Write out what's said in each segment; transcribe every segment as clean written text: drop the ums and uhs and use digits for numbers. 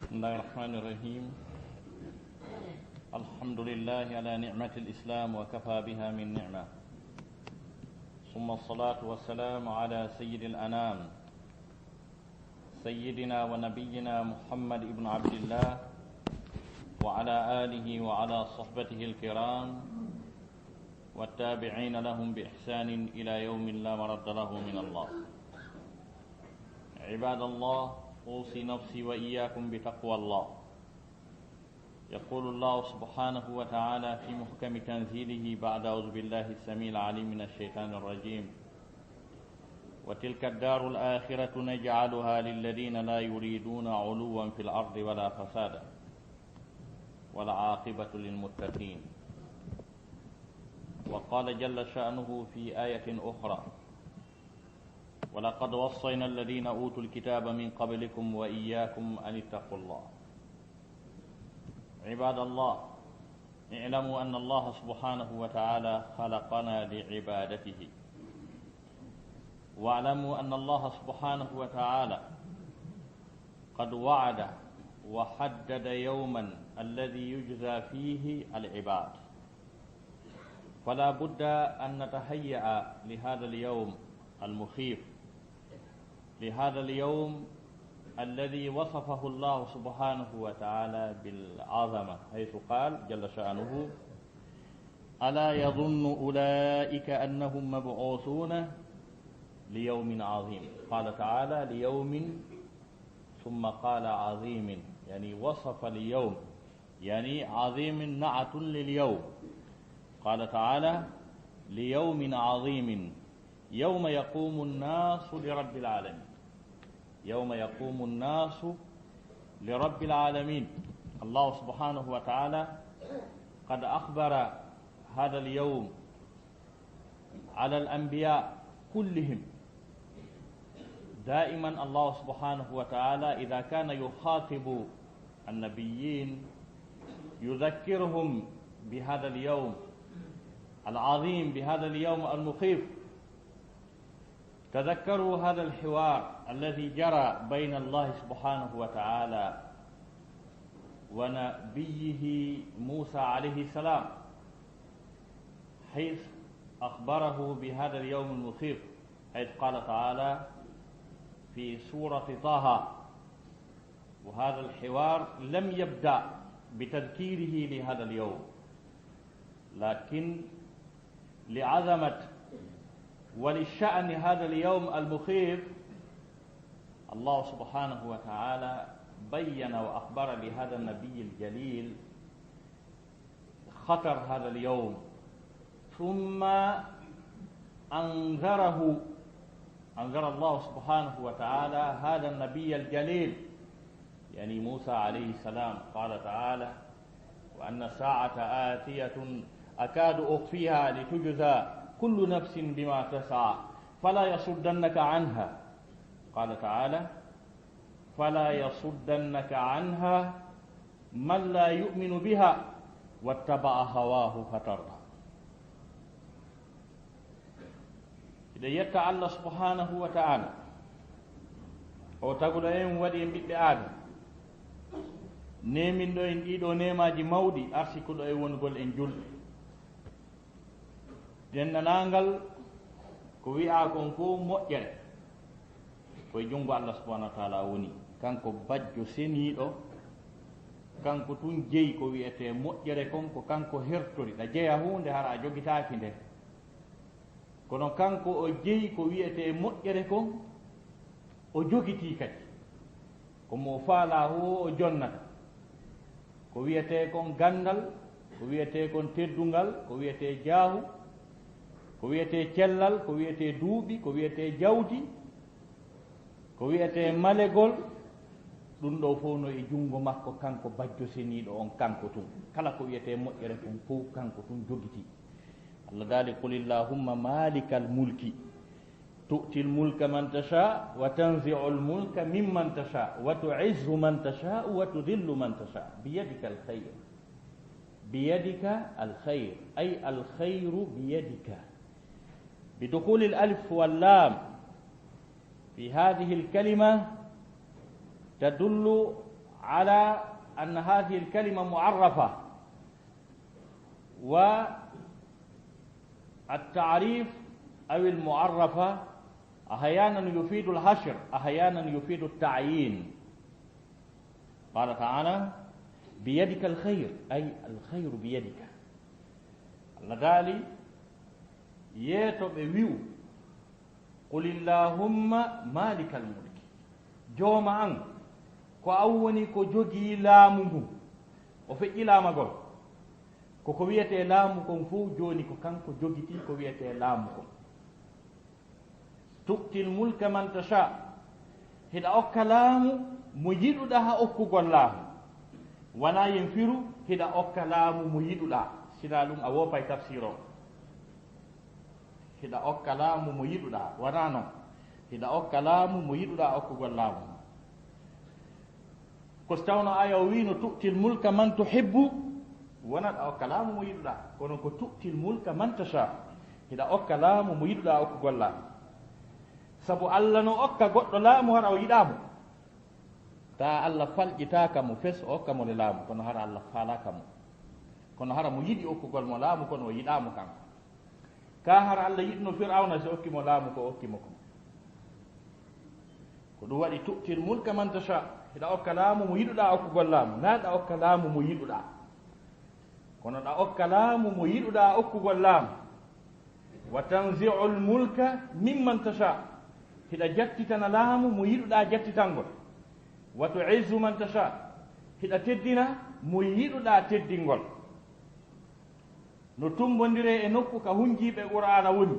بسم الله الرحمن الرحيم. الحمد لله على نعمة الإسلام وكفى بها من نعمة، ثم الصلاة والسلام على سيد الأنام سيدنا ونبينا محمد بن عبد الله وعلى آله وعلى صحبته الكرام والتابعين لهم بإحسان إلى يوم لا مرد له من الله. عباد الله، أوصي نفسي وإياكم بتقوى الله. يقول الله سبحانه وتعالى في محكم تنزيله بعد أعوذ بالله السميع العليم من الشيطان الرجيم: وتلك الدار الآخرة نجعلها للذين لا يريدون علوا في الأرض ولا فسادا والعاقبة للمتقين. وقال جل شأنه في آية أخرى: ولقد وصينا الذين أوتوا الكتاب من قبلكم وإياكم أن اتقوا الله. عباد الله، اعلموا أن الله سبحانه وتعالى خلقنا لعبادته، واعلموا أن الله سبحانه وتعالى قد وعد وحدد يوما الذي يجزى فيه العباد، فلا بد أن نتهيأ لهذا اليوم المخيف، لهذا اليوم الذي وصفه الله سبحانه وتعالى بالعظمة، حيث قال جل شأنه: ألا يظن أولئك أنهم مبعوثون ليوم عظيم. قال تعالى ليوم ثم قال عظيم، يعني وصف اليوم، يعني عظيم نعت لليوم. قال تعالى ليوم عظيم يوم يقوم الناس لرب العالمين، يوم يقوم الناس لرب العالمين. الله سبحانه وتعالى قد أخبر هذا اليوم على الأنبياء كلهم. دائما الله سبحانه وتعالى إذا كان يخاطب النبيين يذكرهم بهذا اليوم العظيم، بهذا اليوم المخيف. تذكروا هذا الحوار الذي جرى بين الله سبحانه وتعالى ونبيه موسى عليه السلام، حيث أخبره بهذا اليوم المخيف، حيث قال تعالى في سورة طه: وهذا الحوار لم يبدأ بتذكيره لهذا اليوم، لكن لعظمة ولشأن هذا اليوم المخيف الله سبحانه وتعالى بين وأخبر لهذا النبي الجليل خطر هذا اليوم، ثم أنذر الله سبحانه وتعالى هذا النبي الجليل، يعني موسى عليه السلام. قال تعالى: وأن الساعة آتية أكاد أخفيها لتجزى كل نفس بما تسعى فلا يصدنك عنها. قال تعالى: فلا يصدنك عنها من لا يؤمن بها واتبع هواه فتردى. إذا يتا الله سبحانه وتعالى o taguɗo en waɗi en ɓiɓɓe aadama neminɗo en ɗiɗo nemaji mawɗi arsikuɗo e wongol en julɓe. dennanangal ko wi'a kon ko moƴƴere koye junngo Allah subhanahu wa ta'ala woni, kanko bajjo seniiɗo, kanko tun jeyi ko wiyete moƴƴere kon, ko kanko hertori. ɗa jeeya hunde hara a jogitaaki nde, kono kanko o jeyi ko wiyete moƴƴere kon, o jogitii kadi ko mo faala ho o jonnata, ko wiyete kon gandal, ko wiyete kon teddungal, ko wiyete jaahu, ko wiyete cellal, ko wiyete duuɓi, ko wiyete jawdi, ko wiyete malegol. ɗum ɗo fof no e junngo makko kanko bajjo seniiɗo on, kanko tun kala ko wiyete moƴƴere kon fof kanko tun jogiti. Allah daali: qul illahumma malikal mulki tu'ti lmulka man tasha wa tanzi'u lmulka mimman tasha wa tu'izzu man tasha wa tudillu man tasha biyadika alkhayr. biyadika alkhayr ay alkhayru biyadika بدخول الألف واللام في هذه الكلمة تدل على أن هذه الكلمة معرفة، والتعريف أو المعرفة أحيانا يفيد الحشر، أحيانا يفيد التعيين. قال تعالى بيدك الخير، أي الخير بيدك. لذلك يتو بيو قل اللهم مالك الملك، جوما أن ko awwoni ko jogi laamu ngu o feƴƴilama gol koko wiyete laamu kon fof joni ko kanko jogiti ko wiyete laamu kon. tu'ti lmulka man tasha, hiɗa okka laamu mo yiɗuɗa ha okkugol laamu, wona yen firu hiɗa okka laamu mo yiɗuɗa. sina ɗum a wopay tafsir o, hiɗa okka laamu mo yiɗuɗa, wona noon hiɗa okka laamu mo yiɗuɗa okkugol laamu. ko so tawno aya o wino tu'ti lmulka man tuhibbu, wona ɗa okka laamu mo yiɗuɗa, kono ko tu'ti lmulka man tasha, hiɗa okka laamu mo yiɗuɗa okkugol laamu. sabu Allah no okka goɗɗo laamu hara o yiɗamo, ta Allah falƴitaka mo fes o okka mo le laamu, kono hara Allah faalaka mo, kono hara mo yiɗi okkugol mo laamu kono o yiɗamo kanko. ka hara Allah yiɗno Fir'auna so okki mo laamu ko okkimo ko ɗum waɗi tu'ti lmulka man tasha, hiɗa okka laamu mo yiɗuɗa okkugol laamu, na ɗa okka laamu mo yiɗuɗa, kono ɗa okka laamu mo yiɗuɗa okkugol laamu. wa tanzi'u lmulka mimman tasha, hiɗa jattitana laamu mo yiɗuɗa jattitangol. wa tu'izzu man tasha, hiɗa teddina mo yiɗuɗa teddingol. no tumbodire e nokku ka hunjiɓe qur'ana woni,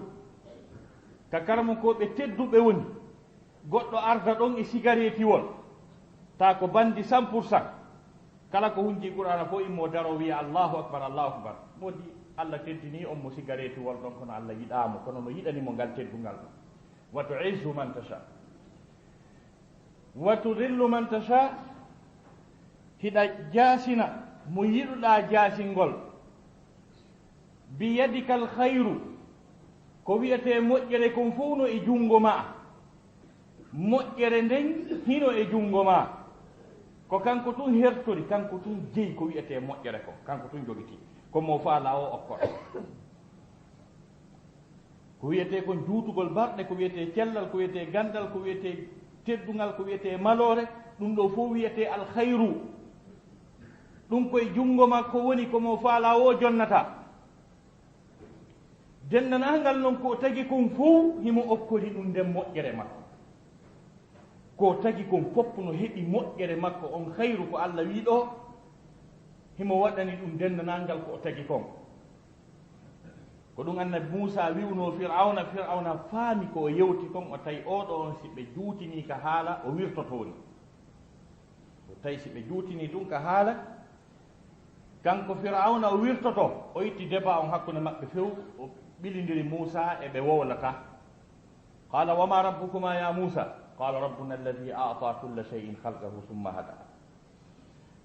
ka karmakoɓe tedduɓe woni, goɗɗo arda ɗon e sigaretiwol ta ko bandi 100%, kala ko hunji qur'ana fo immo daro wiya allahu akbar allahu akbar, modi Allah teddini on mo sigaretiwol ɗon, kono Allah yiɗamo, kono no yiɗanimo ngal teddungal ɗon. wa tu'izzu man tasha wa tudillu man tasha, hiɗa jasina mo yiɗuɗa jasingol. biyadika alkhayru, ko wiyete moƴƴere kon fof no e jungo ma, moƴƴere nden hino e jungo ma, ko kanko tun hertori, kanko tun jeyi ko wiyete moƴƴere ko, kanko tun jogiti, komo faala o okkoɗo. ko wiyete kon juutugol barɗe, ko wiyete cellal, ko wiyete gandal, ko wiyete teddungal, ko wiyete malore, ɗum ɗo fof wiyete alkhayru. ɗum koye jungo makko woni, komo faala o jonnata. dennanangal noon ko tagi kon fof himo okkori ɗum nden moƴƴere makko, ko tagi kon fopp no heɓi moƴƴere makko on khayru ko Allah wi ɗo, himo waɗani ɗum dennanangal ko o tagi kon. ko ɗum annabi Musa wiwno Fir'auna, Fir'auna faami ko o yewti kon, o tawi oɗo on si ɓe juutini ka haala o wirtotoni, o tawi si ɓe juutini ɗum ka haala kanko Fir'auna o wirtoto, o itti débat on hakkude maɓɓe few, o ɓilindiri Musa e ɓe wowlata. qala wama rabbukuma ya Musa, qala rabbuna alladi a'ta kulla shay'in khalqahu thumma hada.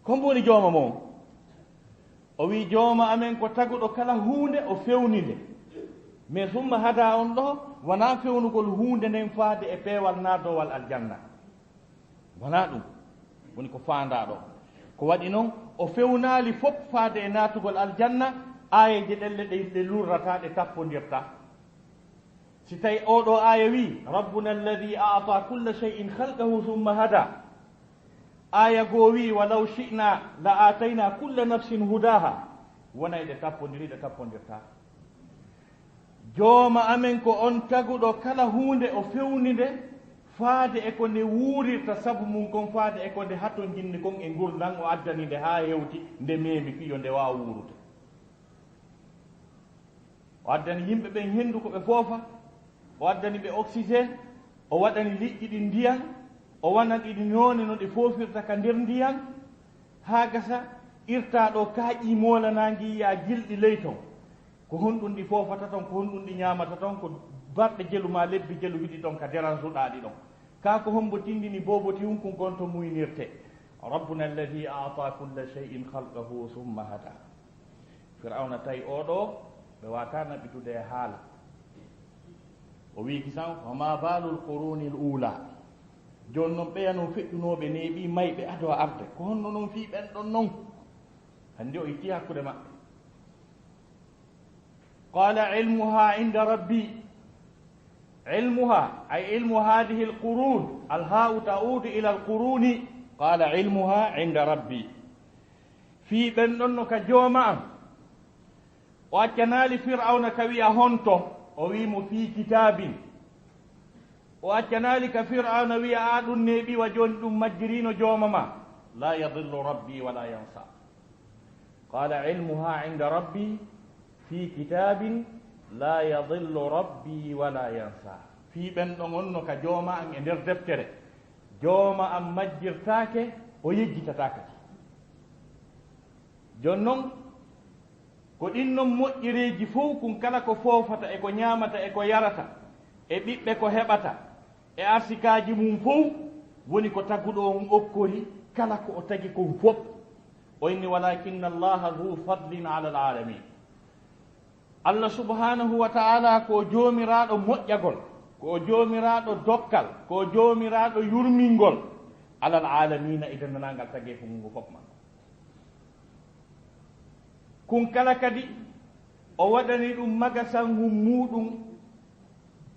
kombo woni jooma mon? o wi jooma amen ko taguɗo kala hunde o fewnide, mais thumma hada on ɗo wona fewnugol hunde nden faade e peewal naadowal aljanna, wona ɗum woni ko faanda ɗo. ko waɗi noon o fewnali fof faade e naatugol aljanna, ayeje ɗelle ɗe lurrata ɗe tappodirta. si tawi oɗo aya wi rabbuna alladi a'ta kulla shay'in khalqahu thumma hada, aya goo wi walaw shi'na la atayna kulla nafsin hudaha, wona ɗe tappodiri, ɗe tappodirta. jooma amen ko on taguɗo kala hunde o fewnide faade e ko nde wuurirta, sabu mum kon faade e ko nde hatto jinni kon e gurdan, o addani nde ha hewti nde meemi fiyo nde wawa wuurude. o addani yimɓe ɓen hendu ko ɓe foofa, o addani ɓe oxygéne, o waɗani liƴƴi ɗi ndiyan, o wanani ɗi ñoone no ɗi foofirta ka nder ndiyan, ha gasa irtaɗo kaaƴi molanagi ya gilɗi ley ton, ko honɗum ɗi foofata ton, ko honɗum ɗi ñamata ton, ko barɗe jelu ma lebbi jelu wiɗi ɗon ka dérangeɗaɗi ɗon, ka ko hombo tindini boboti hunkun gonto muynirte. rabbuna alladi a'ta kulla shay'in khalqahu thumma hada. Fir'auna tawi oɗo ɓe wata naɓitude e haala, o wi kisan wama balul quruni l ula, joni noon ɓeyano feƴƴunoɓe neeɓi mayɓe ado arde ko honno noon fi ɓen ɗon noon hande o itti hakkude maɓɓe qala ilmuha inda rabbi علمها أي علم هذه القرون الهاء تعود إلى القرون قال علمها عند ربي في بنن كجوما وأتنا لفرعون كوي هونتو ويم في كتاب وأتنا لك فرعون ويا عاد النبي وجند مجرين جومما لا يضل ربي ولا ينسى قال علمها عند ربي في كتاب la yadillu rabbi wala yansa fi ɓen ɗon onno ka jooma an e nder deftere jooma an majjirtaake o yejjitatake jon noon ko ɗin noon moƴƴereeji fof kun kala ko foofata e ko ñaamata e ko yarata e ɓiɓɓe ko heɓata e arsikaaji mum fof woni ko taguɗo on okkori kala ko o tagi kon fof o inni walakinna allaha du fadlin ala alalamin Allah subhanahu wa ta'ala ko joomiraɗo moƴƴagol ko joomiraɗo dokkal ko joomiraɗo yurmingol alal alamina e dennanangal tagi ko ngu fof man kun kala kadi o waɗani ɗum magasangu muɗum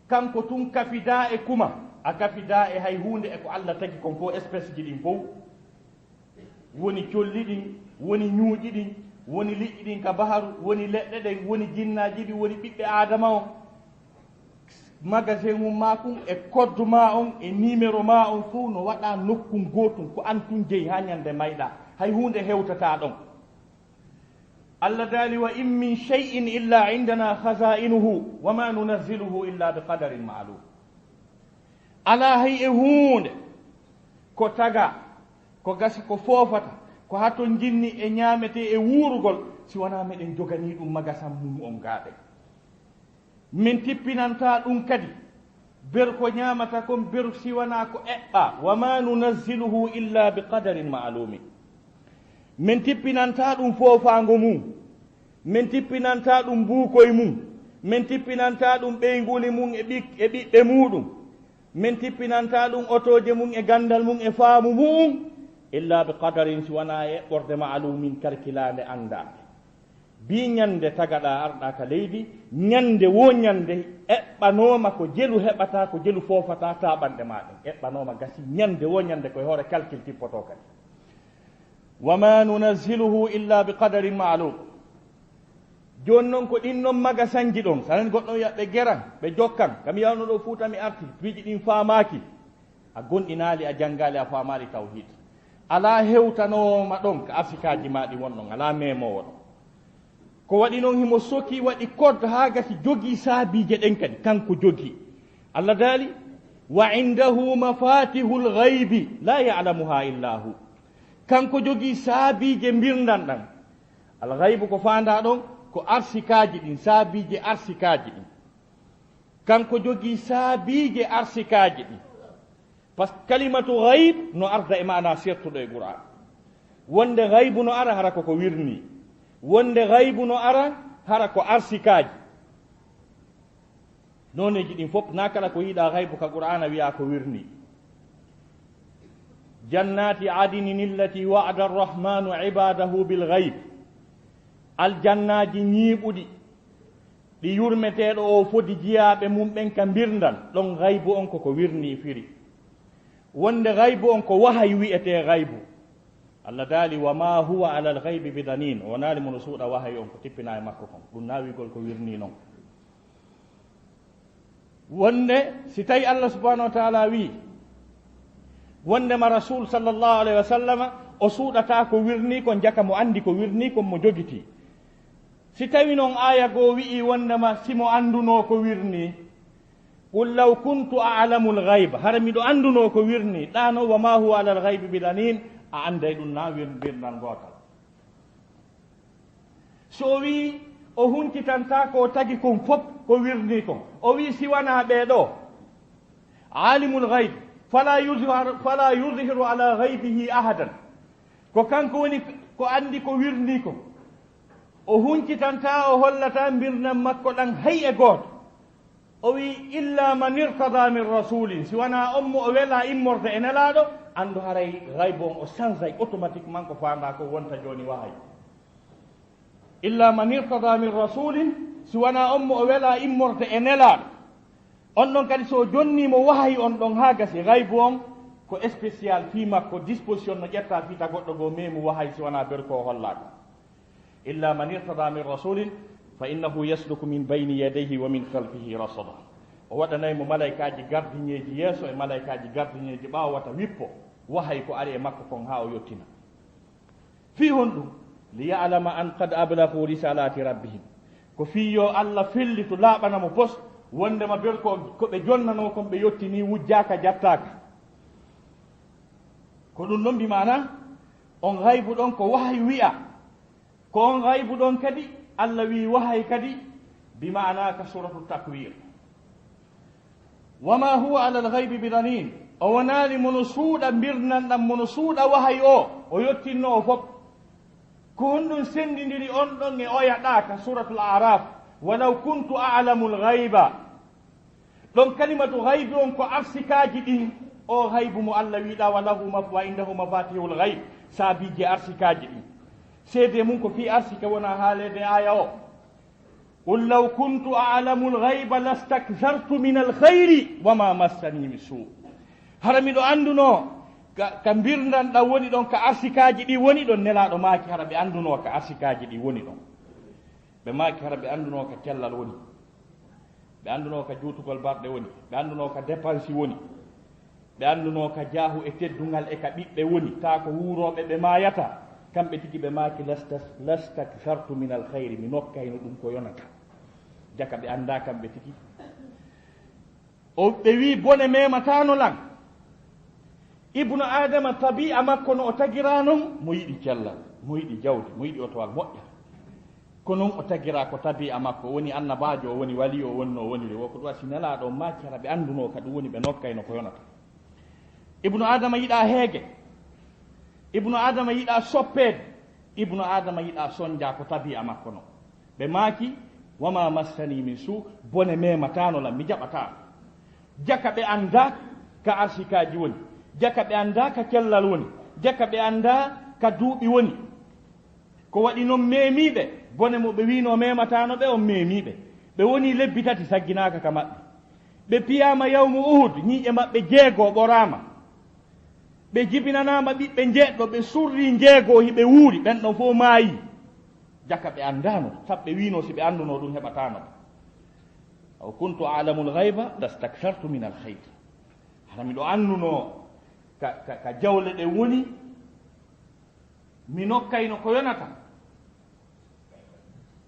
kanko tun kafida e kuma a kafida e hay hunde e ko Allah tagi kon fof espèce ji ɗin fof woni colli ɗin woni ñuuƴi ɗin woni liƴƴi ɗin ka baharu woni leɗɗe ɗen woni jinnaji ɗi woni ɓiɓɓe adama on magasin mum ma kum e code ma on e numéro ma on fof no waɗa nokkum gotum ko an tun jeeyi ha ñande mayɗa hay hunde hewtata ɗon Allah daali wa in min shay'in illa indana khaza'inuhu wa ma nunazziluhu illa bi qadarin ma'lum ala hay e hunde ko taga ko gasa ko foofata ko haton jinni e ñaamete e wuurugol si wona meɗen jogani ɗum magasan mum on gaaɓe min tippinanta ɗum kadi ber ko ñaamata kon ber si wona ko eɓɓa wa ma nunazziluhu illa bi qadarin ma'lumin min tippinanta ɗum foofaango mum min tippinanta ɗum buukoye mum min tippinanta ɗum ɓeyguli mum e ɓiɓɓe muɗum min tippinanta ɗum otoje mum e gandal mum e faamu mum illa bi qadarin si wona e ɓorde maalumin kalkilande andade bi ñande tagaɗa arɗa ka leydi ñande wo ñande eɓɓanoma ko jelu heɓata ko jelu foofata taɓanɗe maɗen eɓɓanoma gasi ñande wo ñande koye hoore calcul tippoto kadi wama nunazziluhu illa bi qadarin maalum joni noon ko ɗin noon magasanji ɗon sanen goɗɗo wiya ɓe geran ɓe jokkan kam yawno ɗo fuuta mi arti piiji ɗin famaki a gonɗinali a janggali a famali tawhid ala hewtanoma ɗon ko afikaji maɗi wonɗon ala memowo ɗon ko waɗi noon himo soki waɗi code ha gasi jogi saabije ɗen kadi kanko jogi Allah daali wa indahu mafatihu lghaybi la ya'lamuha illa hu kanko jogi saabije mbirdan ɗan alghaybu ko fanda ɗon ko arsikaji ɗin saabije arsikaji ɗin kanko jogi saabije arsikaji ɗin par ce que kalimatu ghayb no arda e mana sertuɗo e qur'an wonde ghaybu no ara hara koko wirni wonde ghaybu no ara hara ko arsikaji noneji ɗin fof na kala ko yiiɗa ghaybu ka qur'ana wiya ko wirni jannati adinin illati wa'ada arrahmanu ibadahu bil ghayb aljannaji ñiiɓuɗi ɗi yurmeteɗo o fodi jiyaɓe mum ɓen ka mbirdan ɗon ghaybu on koko wirni firi wonde ghaybu on ko wahay wi'ete ghaybu Allah daali wa ma huwa ala alghaybi bidanin wonali mono suuɗa wahay on ko tippina e makko kon ɗum nawigol ko wirni noon wonde si tawi Allah subhanahu wa taala wi wondema rasul sallllahu alayhi wa sallama o suuɗata ko wirni kon jaka mo andi ko wirni kon mo jogiti si tawi noon aya goo wi'i wondema simo anduno ko wirni qul law kuntu a'lamu al-ghayba hara miɗo anduno ko wirni ɗano wa ma huwa ala al-ghaybi bidanin a anday ɗum na wirnan gotal so wi o huncitanta ko tagi kon fof ko wirni kon o wi siwana ɓeɗo alimul ghayb fala yuzhiru ala ghaybihi ahadan ko kanko woni ko andi ko wirni kon o huncitanta o hollata mbirnan makko ɗan hay e gooto o wi illa man irtada min rasulin si wana ommo o wela immorde e nelaɗo andu haray gaybo o changeay automatiquement ko fanda ko wonta joni wahay illa man irtada min rasulin si wana ommo o wela immorde e nelaɗo on ɗon kadi so jonnimo wahay on ɗon ha gasi gaybo on ko spécial fi makko disposition no ƴetta fiita goɗɗo go memu wahay si wona ber ko hollaɗo illa man irtada min rasulin fa innahu yasluku min bayni yadayhi wa min khalfihi rasada o waɗanaymo malaikaji gardiñeji yeeso e malaikaji gardiñeji ɓaawo wata wippo wahay ko ari e makko kon ha o yettina fi hon ɗum liyalama an qad ablagu risalati rabbihim ko fi yo allah fellitu laaɓanamo pos wondema bel koɓe jonnano kon ɓe yettini wujjaka jattaka ko ɗum ɗon mbimana on haybu ɗon ko wahay wi'a ko on haybu ɗon kadi allah wi wahay kadi bimana ka suratu takwir wama huwa ala alghaybi bidanin o wonani mono suuɗa mbirnanɗam mono suuɗa wahay o yettinno o fof ko honɗum sendidiri on ɗon e oyaɗa ka suratul araf walaw kuntu a'lamu alghayba ɗon kalimatu haybi on ko arsikaji ɗin o haybu mo allah wiɗa walahu wa indahu mafatihul ghayb saabiji arsikaji ɗin seede mum ko fi arsika wona haalede aya o qul law kuntu a'lamu alghayba lastakhartu min alkhayri wama massani min su hara miɗo anduno ka mbirdanɗa woni ɗon ka arsikaji ɗi woni ɗon nelaɗo maaki hara ɓe anduno ka arsikaji ɗi woni ɗon ɓe maaki hara ɓe anduno ka cellal woni ɓe anduno ka juutugol barɗe woni ɓe anduno ka dépense woni ɓe anduno ka jaahu e teddungal e ka ɓiɓɓe woni ta ko wuuroɓe ɓe mayata kamɓe tigi ɓe maaki lastakhartu min alkhayri mi nokkayno ɗum ko yonata jaka ɓe anda kamɓe tigi o ɓe wi bone mematano lan ibnu adama tabi'a makko no o tagira noon mo yiɗi cellal mo yiɗi jawdi mo yiɗi otowal moƴƴa ko noon o tagira ko tabi'a makko woni annabajo o woni wali o wonno woniri wo ko ɗum wasi nelaɗo maaki hara ɓe anduno ka ɗum woni ɓe nokkayno ko yonata ibnu adama yiɗa heege ibnu adama yiɗa soppeede ibnu adama yiɗa sonja ko tabi'a makko no ɓe maaki wama massani min su bone mematano lam mi jaɓata jaka ɓe anda ka arsikaji woni jaka ɓe anda ka cellal woni jaka ɓe anda ka duuɓi woni ko waɗi noon memiɓe bone mo ɓe wino mematano ɓe on memiɓe ɓe woni lebbi tati sagginaka ka maɓɓe ɓe piyama yawmu uhud ñiiƴe maɓɓe jeego ɓorama ɓe jibinanama ɓiɓɓe jeeɗɗo ɓe surri jeego hiɓe wuuri ɓen ɗon fof maayi jaka ɓe andano saɓe wino si ɓe anduno ɗum heɓatano aw kuntu a'lamu alghayba lastakhartu min alkhayr hara miɗo anduno ka jawle ɗe woni mi nokkayno ko yonata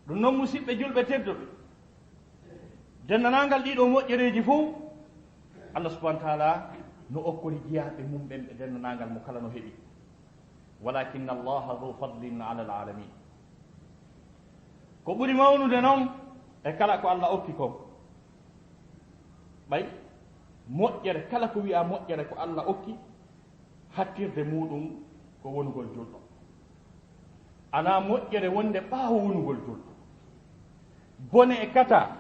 ɗum noon musidɓe julɓe tedduɓe dennanagal ɗiɗo moƴƴereji fof allah subahana taala no okkori jiyaɓe mum ɓen ɓe dennanagal mo kala no heeɓi walakinna allaha dhu fadlin ala alalamin ko ɓuri mawnude noon e kala ko allah okki kon ɓay moƴƴere kala ko wiya moƴƴere ko allah okki hattirde muɗum ko wonugol julɗo ana moƴƴere wonde ɓaawo wonugol julɗo bone e kata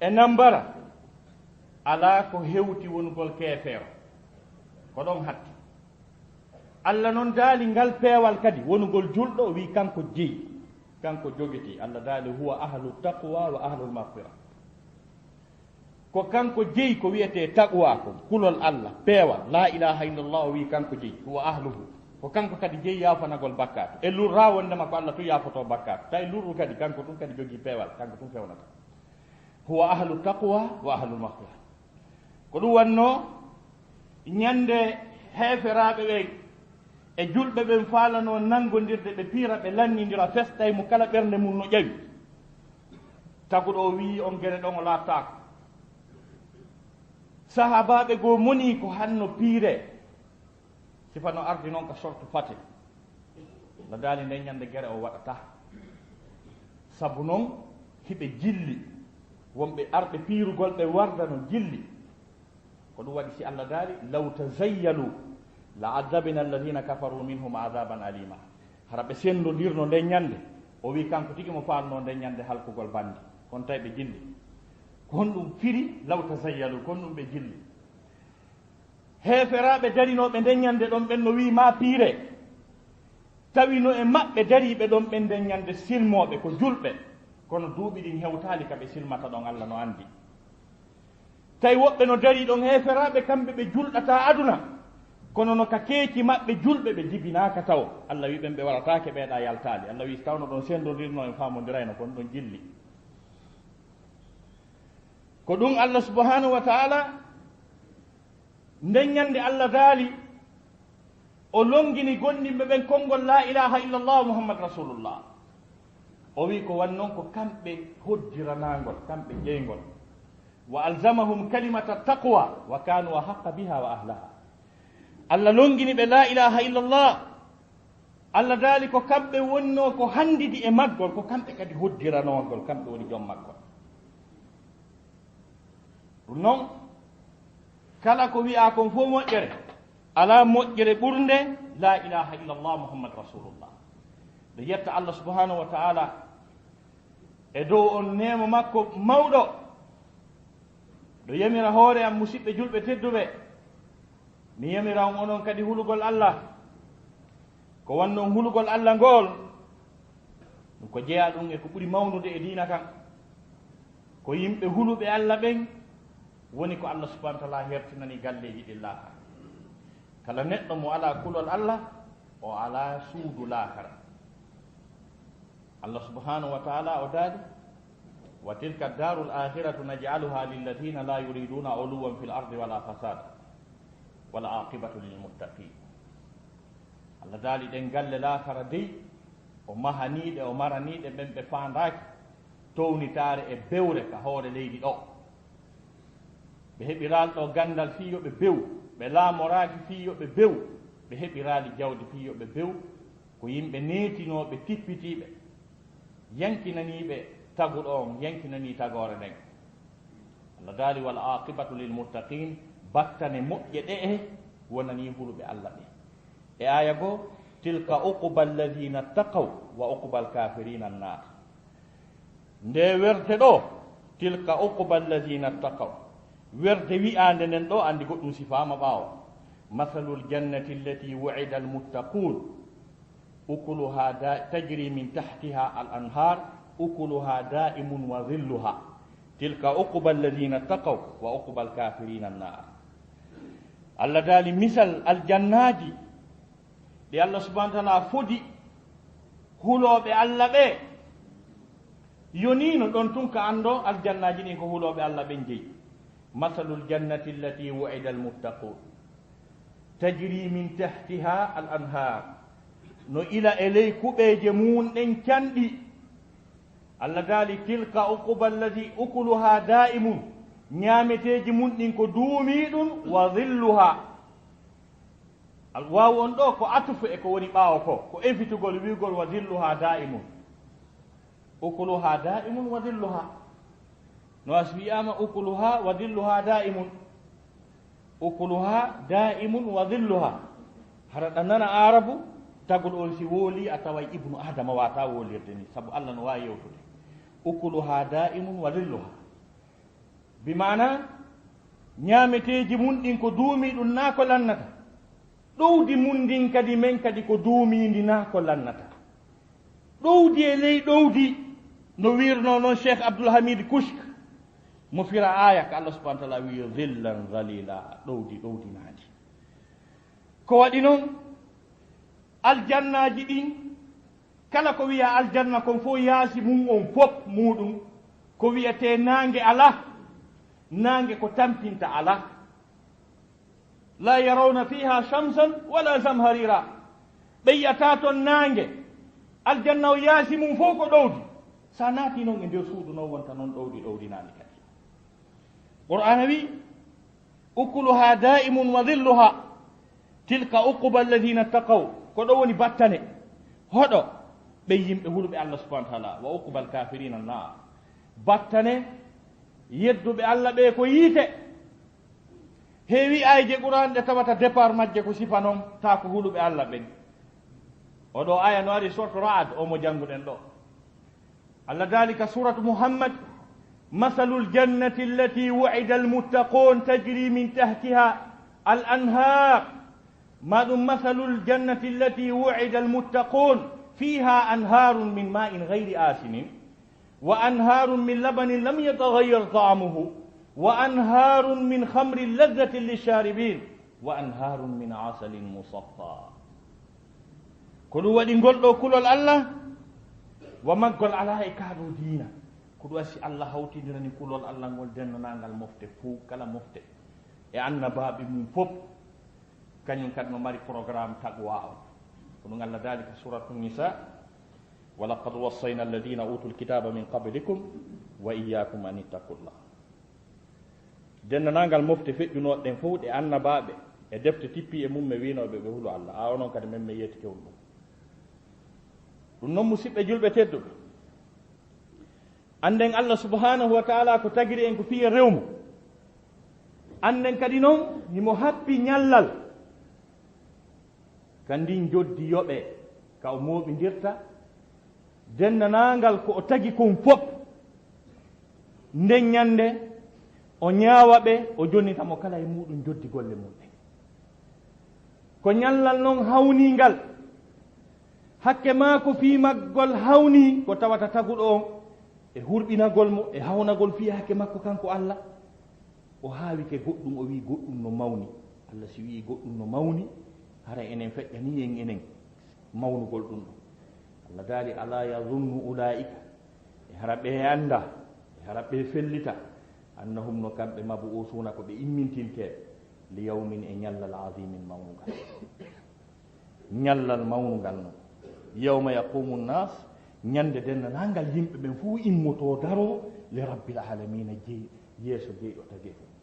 e nambara ala ko hewti wonugol keefeero ko ɗon hatti allah noon daali ngal peewal kadi wonugol julɗo wi kanko jeyi kanko jogiti allah daali huwa ahlu taqwa wa ahlul maghfira ko kanko jeyi ko wiyete taqwa ko kulol allah peewal la ilaha illallah wi kanko jeyi huwa ahluhu ko kanko kadi jeyi yafanagol bakkatu e lurra wondema ko allah tu yafoto bakkatu tawi lurru kadi kanko tun kadi jogii peewal kanko tun fewnata huwa ahlu taqwa wa ahlul maghfira ko ɗum wanno ñande heeferaɓe ɓen e julɓe ɓen faalano nangodirde ɓe piira ɓe lannidira festay mo kala ɓernde mum no ƴawi taguɗo o wi on guere ɗon o laattako sahabaɓe goo moni ko hanno piire sifano ardi noon ka sortu fate no daali nde ñande guere o waɗata sabu noon hiɓe jilli wonɓe arɓe piirugol ɓe wardano jilli ko ɗum waɗi si allah daali law tazayyalu la adabina alladina kafaru minhum adaban alima hara ɓe sendodirno nde ñande o wi kanko tigi mo falno nde ñande halkugol bandi kono tawi ɓe jilli kon ɗum firi law tasayyalu kon ɗum ɓe jilli heeferaɓe darinoɓe nden ñande ɗon ɓen no wi ma piire tawino e maɓɓe dariɓe ɗon ɓen nden ñande silmoɓe ko julɓe kono duuɓi ɗin hewtali kaɓe silmata ɗon Allah no andi tawi woɓɓe no dari ɗon heeferaɓe kamɓe ɓe julɗata aduna kono no ka keeki maɓɓe julɓe ɓe jibinaka taw Allah wi ɓen ɓe waɗatake ɓeeɗa yaltali Allah wi so tawno ɗon sendodirno en famodirayno kono ɗon jilli ko ɗum Allah subhanahu wa taala nden ñande Allah daali o longini gonɗinɓe ɓen konngol la ilaha illallah muhammad rasulullah o wi ko wan noon ko kamɓe hoddiranagol kamɓe ƴeygol wa alzamahum kalimata taqwa wa kanu ahaqqa biha wa ahlaha Allah longini ɓe la ilaha illallah Allah daali ko kamɓe wonno ko handidi e maggol ko kamɓe kadi hoddiranogol kamɓe woni joom maggol ɗum noon kala ko wi'a kon fof moƴƴere ala moƴƴere ɓurde la ilaha illallah muhammad rasulullah nde yetta Allah subhanahu wa taala e dow on nemo makko mawɗo ɗo yamira hoore am musidɓe julɓe tedduɓe mi yamira on onon kadi hulugol Allah ko wannon hulugol Allah ngol ɗum ko jeeya ɗum e ko ɓuri mawnude e diina kan ko yimɓe huluɓe Allah ɓen woni ko Allah subhanahu wa taala hertinani galleji ɗi laakara kala neɗɗo mo ala kulol Allah o ala suudu laakara Allah subhanahu wa taala o daali wa tilka daru l'akhiratu naj'aluha lilladina la yuriduna uluwan fi l'ardi wala fasada wal aqibatu lilmuttaqin Allah daali ɗen galle laakara dey o mahaniɗe o maraniɗe ɓen ɓe fandaki townitare e bewre ka hoore leydi ɗo ɓe heɓiraali ɗo gandal fii yoɓe bew ɓe laamoraaki fii yoɓe bew ɓe heɓiraali jawdi fii yoɓe bew ko yimɓe neetinooɓe tippitiiɓe yankinaniiɓe taguɗo on yankinanii tagoore nden Allah daali wal aqibatu lilmuttaqin battane moƴƴe ɗe e wonanii huluɓe Allah ɓe e aya goo tilka uquba alladina ttaqaw wa uquba alkafirina annar nde werte ɗo tilka uquba alladina ttaqaw werde wi'ande nden ɗo andi goɗɗum sifama ɓaawo mathalul jannati allati wu'ida almuttaqun ukuluha tajri min tahtiha al anhar ukuluha da'imun wa dhilluha tilka uquba alladina taqaw wa uquba alkafirina annar Allah daali misal aljannaji ɗi Allah subhanahu wa taala fodi huloɓe Allah ɓe yonino ɗon tun ka ando aljannaji ɗin ko huloɓe Allah ɓen jeeyi mathalul jannati allati wu'ida almuttaqun tajri min tahtiha al anhar no ila e ley kuɓeje munɗen canɗi Allah daali tilka uquba alladi ukuluha da'imun ñaameteji mun ɗin ko duumi ɗum wa dhilluha waaw on ɗo ko atufu e ko woni ɓaawo ko évitugol wiigol wa dhilluha da'imun ukuluha da'imun wa dhilluha no as wiyama ukuluha wa dhilluha da'imun ukuluha da'imun wa dhilluha hara ɗa nana arabu tagol on si wooli a taway ibnu adama wata wolirde ni sabu Allah no wawi yewtude ukuluha da'imun wa dhilluha bimana ñaameteji mun ɗin ko duumi ɗum na ko lannata ɗowdi mun ndin kadi men kadi ko duumidi na ko lannata ɗowdi e ley ɗowdi no wirno noon cheikh abdoulhamid kushk mo fira aya ko Allah subahana taala wi dhillan dhalila ɗowdi ɗowdinaadi ko waɗi noon aljannaji ɗin kala ko wiya aljanna kon fof yaasi mum on fof muɗum ko wiyete nangue ala nangue ko tampinta ala la yarawna fiha shamsan wala zamharira ɓe yiyata toon nangue aljanna o yaasi mum fof ko ɗowdi sa naati noon e nder suudu noon wonta noon ɗowdi ɗowdinaani kadi qur'ana wi ukuluha da'imun wa dhilluha tilka uquba alladina ttaqaw ko ɗo woni battane hoɗo ɓe yimɓe hulɓe Allah subahana taala wa uquba alkafirina annar battane yedduɓe Allah ɓe ko yiite heewi ayje qur'an ɗe tawata départ majje ko sifa noon ta ko huluɓe Allah ɓen oɗo aya no ari sorto ra'ad omo jannguɗen ɗo Allah dalika suratu muhammad مثل الجنة التي وعد المتقون تجري من تحتها الأنهار مثل الجنة التي وعد المتقون فيها أنهار من ماء غير آسن وأنهار من لبن لم يتغير طعمه وأنهار من خمر لذة للشاربين وأنهار من عسل مصفى كل ودين قل كل الله وما قل على كادو دينا كل واسي الله هوتي درني كل الله قل دين نانغال مفتي فو كلا مفتي e annabaɓe mum fof kañum kadi no mari programme taqwa o kono Allah daali ka suratu nisa walaqad wassayna alladina utul kitaba min qablikum wa iyyakum an ittaqullah dennanangal mofte feƴƴunoɗe ɗen fof ɗe annabaɓe e defte tippi e mum me winoɓe ɓe hulo Allah a onon kadi men mi yetti kewɗum ɗum noon musidɓe julɓe tedduɓe anden Allah subhanahu wa taala ko tagiri en ko fiye rewmu anden kadi noon himo happi ñallal kandin joddi yoɓe ka o moɓidirta dennanangal ko o tagi kon fof nden ñande o ñaawa ɓe o jonnitamo kala e muɗum joddi golle muɗum ko ñallal noon hawningal hakke maako fii maggol hawni ko tawata taguɗo on e hurɓinagol mo e hawnagol fii hakke makko kanko Allah o haawi ke goɗɗum o wi goɗɗum no mawni Allah si wi goɗɗum no mawni hara enen feƴƴani en enen mawnugol ɗum ɗo Allah daali ala yazunnu ulaika e hara ɓe anda e hara ɓe fellita annahum no kamɓe mabu usuna ko ɓe immintinteɓe li yawmin e ñallal azimin mawnugal ñallal mawnugal no yawma yaqumu nnas ñande dennanangal yimɓe ɓen fuu immoto daro li rabbil alamina yeeso jeyɗo tagi fof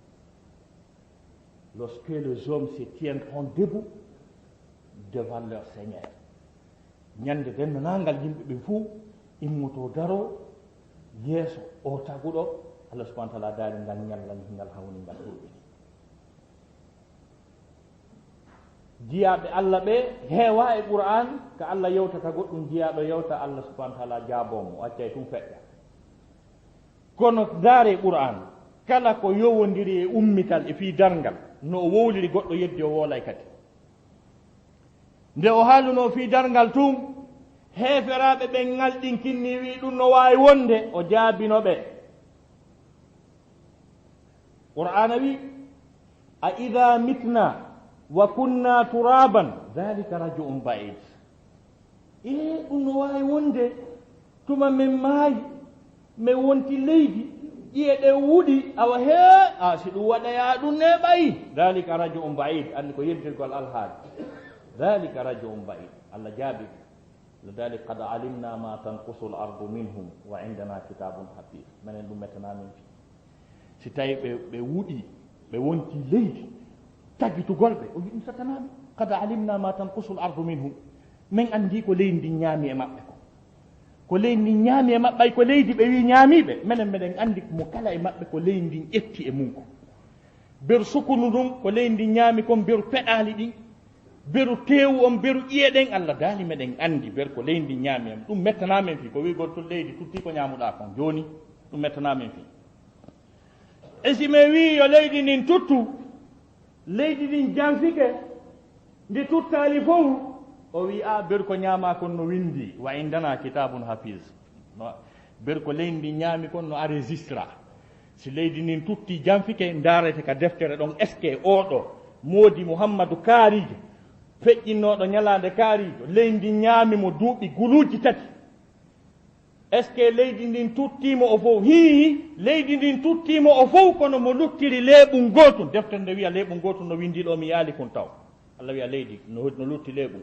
lorsque les hommes se tiendront debout devant leur Seigneur ñande dennanangal yimɓe ɓen fuu immoto daro yeeso o taguɗo Allah subhanahu wa ta'ala daali ngal ñallal ngal hawni ngal hurɓini jiyaɓe Allah ɓe heewa e Qur'an ko Allah yewtata goɗɗum jiyaɗo yewta Allah subhanahu wa ta'ala jaabomo o accay tum feƴƴa kono daare Qur'an kala ko yowodiri e ummital e fii darngal no o wowliri goɗɗo yeddi o woolay kadi nde o haaluno fii darngal tum heeferaɓe ɓen ngalɗin kinni wi ɗum no wawi wonde o jaabino ɓe Qur'ana wi a ida mitna wa kunna turaban dhalika raj'un ba'id ɗum no wawi wonde tuma men maayi men wonti leydi ƴiye ɗe wuɗi awa he si ɗum waɗaya ɗum ne ɓayi dhalika raj'un ba'id andi ko yeddirgol alhaali dhalika raj'un ba'id Allah jaabi lidalik qad alimna ma tanqusu l ardu minhum wa indana kitabun hafiz minen ɗum mettanamin fi si tawi ɓe wuɗi ɓe wonti leydi taggitugol ɓe o wi ɗum satanaɓe qad alimna ma tanqusu l ardu minhum min andi ko leydi ndi ñaami e maɓɓe ko leydi ndi ñaami e maɓɓe ay ko leydi ɓe wi ñaamiɓe minen meɗen andi mo kala e maɓɓe ko leydi ndin ƴetti e mum ko beru sukunu ɗum ko leydi ndi ñaami kon beru peɗali ɗin beru teewu on beru ƴiye ɗen Allah daali meɗen andi beru ko leydi ndi ñaami em ɗum mettanamen fi ko wigol to leydi tutti ko ñamuɗa kon joni ɗum mettanamen fi e si me wi yo leydi ndin tuttu leydi ɗin janfike ndi tuttali fof o wi a beru ko ñaama kon no windi wa indana kitabun hafiz beru ko leydi ndi ñaami kon no enregistra si leydi ndin tutti janfike darete ka deftere ɗon est ce que oɗo moodi Mouhammadou kaarijo feƴƴinnoɗo ñalade kaarijo leydi ndi ñaami mo duuɓi guluuji tati est ce que leydi ndin tuttimo o fof hii leydi ndin tuttimo o fof kono mo luttiri leeɓum gootum deftere nde wiya leeɓum gootum no windiɗo mi yaali kon taw Allah wiya leydi no lutti leeɓum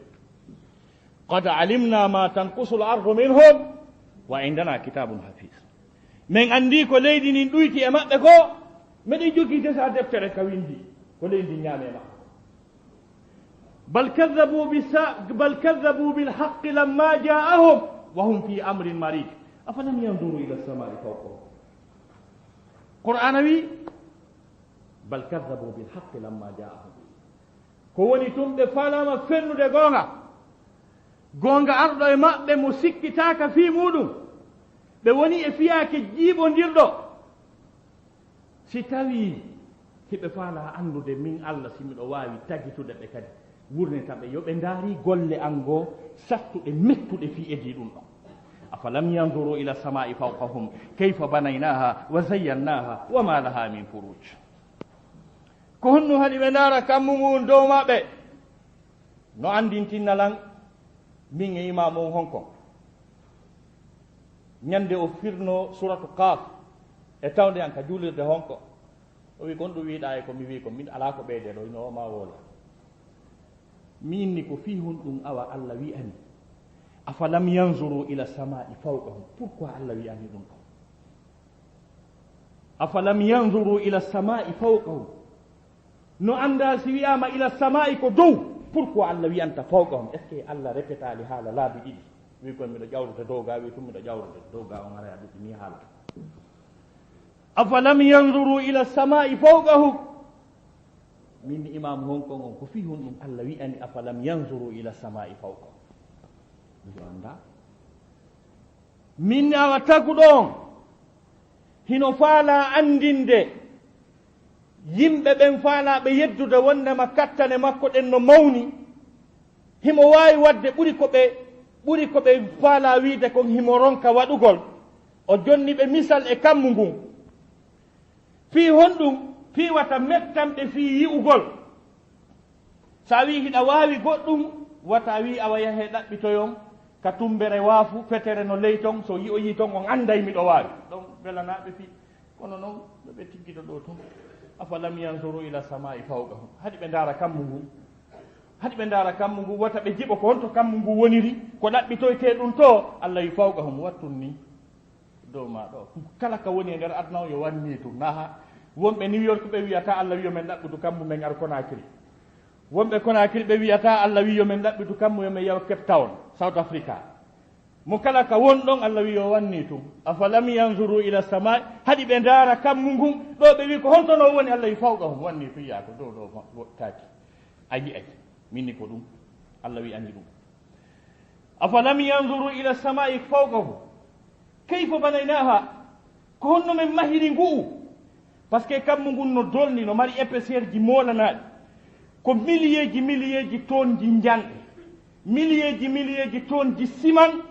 qad alimna ma tanqusu l ardu minhum wa indana kitabun hafiz min andi ko leydi ndin ɗuyti e maɓɓe ko meɗen jogii desa deftere ka windi ko leydi ndi ñaami e maɓɓe bal kadabu bilhaqqi lamma jaahum wa hum fi amrin marid afalam yanduru ila samai fawqahum Qur'ana wi bal kadabu bilhaqqi lamma jaahum ko woni tum ɓe falama fennude gonga arɗo e maɓɓe mo sikkitaka fi muɗum ɓe woni e fiyake jiiɓodirɗo si tawi hiɓe faala andude min Allah si miɗo wawi tagitude ɓe kadi wurnitaɓe yoɓe ndaari golle an goo sattuɗe mettuɗe fi edi ɗum ɗon afalam yanduru ila samai fawqahum kayfa banaynaha wa zayyannaha wa ma laha min furuj ko honno haɗi ɓe ndaara kammu mum dow maɓɓe no andintinnalan min e imam on honko ñande o firno suratu Qaf e tawde an ka juulirde honko o wi gonɗo wiiɗa e ko mi wi ko min ala ko ɓeyde ɗo no ma woola mi inni ko fi hun ɗum awa Allah wi'ani afalam yanzuru ila samai fawqahum pourquoi Allah wi'ani ɗum ɗo afalam yanzuru ila samai fawqahum no anda si wiyama ila samai ko dow pourquoi Allah wi'anta fawqahum est ce que Allah répétali haala laabi ɗiɗi wi koye mbiɗo ƴawrude dow ga wi tum mbiɗo ƴawrude dow ga on ara ɗuɗi ni haala afalam yanzuru ila samai fawqahum min imam honkon on ko fi hun ɗum Allah wi'ani afalam yanzuru ila samai fawqahum miɗo anda min awa taguɗo on hino faala andinde yimɓe ɓen faalaɓe yeddude wondema kattane makko ɗen no mawni himo wawi wadde ɓuri ko ɓe faala wiide kon himo ronka waɗugol o jonni ɓe misal e kammu ngun fi honɗum fiwata mettamɓe fi yi'ugol sa wi hiɗa wawi goɗɗum wata wi awa yahe ɗaɓɓitoyon ka tumbere waafu fetere no ley ton so yi o yi ton on anday miɗo wawi ɗon welanaɓe fi kono noon ɗoɓe tigguiɗo ɗo ton afalam yanzuru ila samai fawqahum haɗi ɓe ndaara kammu ngu haɗi ɓe ndaara kammu ngu wata ɓe jiɓo ko honto kammu ngu woniri ko ɗaɓɓitoyte ɗum to Allah wi fawqahum wattun ni dow ma ɗo kala ka woni e nder aduna o yo wanni tum naha wonɓe New York ɓe wiyata Allah wi yomen ɗaɓɓudu kammu men ar Conakry wonɓe Conakry ɓe wiyata Allah wi yomen ɗaɓɓudu kammu yomen yaw Cape Town South Africa mo kala ka won ɗon Allah wi yo wanni tum afalam yanzuru ila samai haɗi ɓe ndaara kammu ngun ɗo ɓe wi ko hontono woni Allah wi fawqahum wanni tum yako dow ɗo taki a yi'ay minni ko ɗum Allah wi andi ɗum afalam yanzuru ila samai fawqahum kayfa banaynaha ko honno men mahiri nguu par ce que kammu ngun no dolni no mari épaisseur ji molanaɗi ko milliers ji tonnes ji janɗe milliers ji tonnes ji siman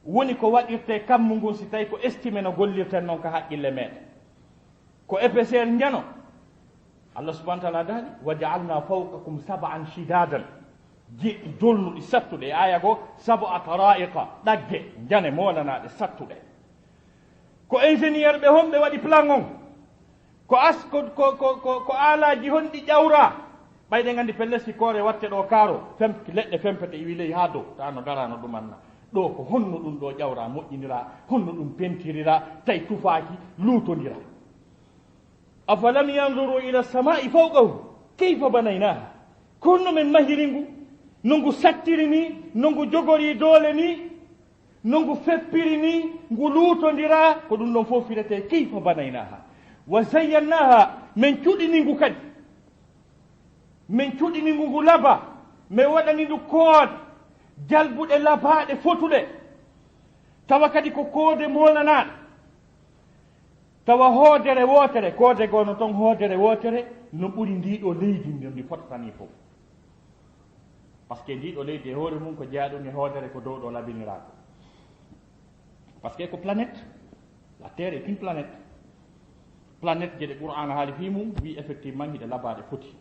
woni ko waɗirte kammu ngun si tawi ko estimé no gollirten noon ka haqqille meɗen ko épaisseur njano Allah subahana taala daali wa jaalna fawqakum sab'an shidadan jeɗɗi dolnuɗi sattuɗe e aya goo sab'a taraiqa ɗagge jane molanaɗe sattuɗe ko ingénieur ɓe honɓe waɗi plan on ko alaji honɗi ƴawra ɓayde gandi pelle sikore watte ɗo kaaro leɗɗe fempete iwi ley ha dow ta no darano ɗumanna ɗo ko honno ɗum ɗo ƴawra moƴƴinira honno ɗum pentirira tawi tufaki luutodira afalam yanzuru ila samai fawqahum kayfa banaynaha ko honno men mahiri ngu no ngu sattiri ni no ngu jogori doole ni no ngu feppiri ni ngu luutodira ko ɗum ɗon fof firete kayfa banaynaha wa zayyannaha min cuɗini ngu kadi min cuɗini ngu laba min waɗani ndu koode jalbuɗe labaɗe fotuɗe tawa kadi ko koode molanaɗe tawa hoodere wotere koode gono toon hoodere wotere no ɓuri ndiɗo leydi ndi fototani fof par ce que ndiɗo leydi e hoore mum ko jeeyaɗum e hoodere ko dow ɗo labinirako par ce que ko planète la terre est une planète jeɗe Qur'ana haali fi mum wi effectivement hiɗe labaɗe foti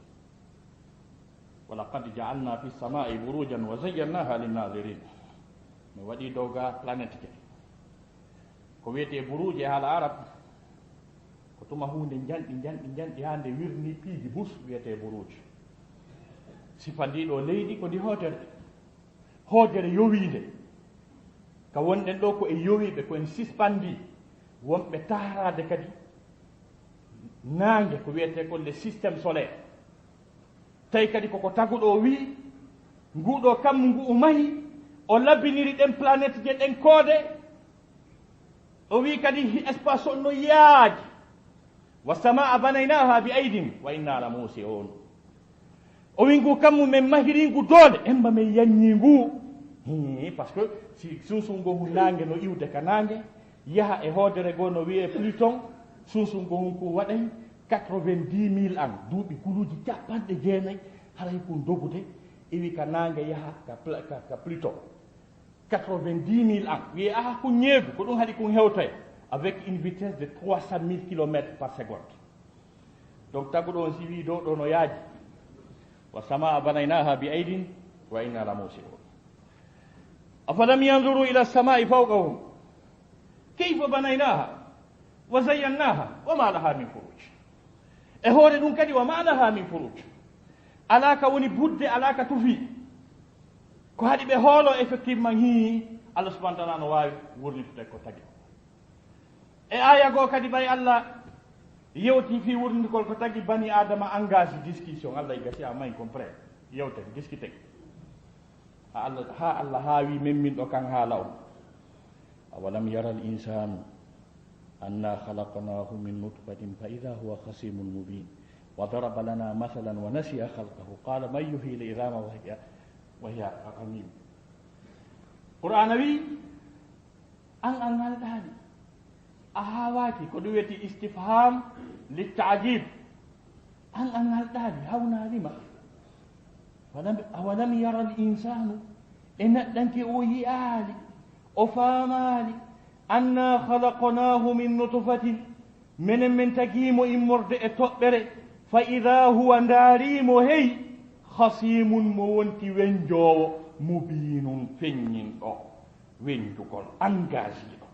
walaqad jaalna fi samai burujan wa zayyannaha linnadirin mi waɗi dow ga planète ke ko wiyete buruje haala arab ko tuma hunde janɗi ha nde wirni piiji bus wiyete buruj sifa ndiɗo leydi ko ndi hoodere yowinde ka wonɗen ɗo ko e yowiɓe ko en suspandi wonɓe taarade kadi nangue ko wiyete ko le systéme solaire tawi kadi koko taguɗo wi nguɗo kammu ngu o mahi o labbiniri ɗen planète je ɗen koode o wi kadi espace on no yaaji wa samaa banaynaha bi aydin wa inna la musi'un o wi ngu kammu men mahiri ngu doole emba men yanñi ngu par ce que si sunsungo hu nangue no iwde ka nangue yaha e hoodere goo no wiye Pluton sunsungo hun ko waɗay 90,000 ans duuɓi guluuji capanɗe jeenayi haray kon dogude iwi ka nange yaha ka Pluton 90,000 ans wiye aha ko ñeegu ko ɗum haɗi kon hewtoya avec une vitesse de 300,000 kilomètres par seconde. Donc taguɗo on si wi dow ɗo no yaaji wa samaa banaynaha bi aydin wa inna la musi'un. afalam yanzuru ila samai fawqahum kayfa banaynaha wa zayyannaha wa ma laha min furuj. e hoore ɗum kadi wa ma laha min furuj, alaka woni budde, alaka tufi ko haɗi ɓe hoolo effectivement hi Allah subhanahu wa ta'ala no wawi wurnitude ko tagi. e aya goo kadi ɓay Allah yewti fi wurnitikol ko tagi bani adama engage discussion. Allah e gasi a mayi comprendre yewte discuté ha Allah haawi memmin ɗo kan haala on. awalam yara al insanu anna khalaqnahu min nutfatin fa idha huwa khasimun mubin wa daraba lana mathalan wa nasiya khalqahu qala man yuhyi al idama wa hiya ramim. Qur'ana wi an ngalɗaani a hawaki ko ɗum wiyete istifham litajib. an ngalɗaani hawnarima awalam yara al insanu e neɗɗanke o yi'aali o faamaali anna khalaqnahu min nutfatin minen min tagimo immorde e toɓɓere fa ida huwa ndaarimo hey khasimun mo wonti wenjowo mubinun feññinɗo wenjugol engagé ɗo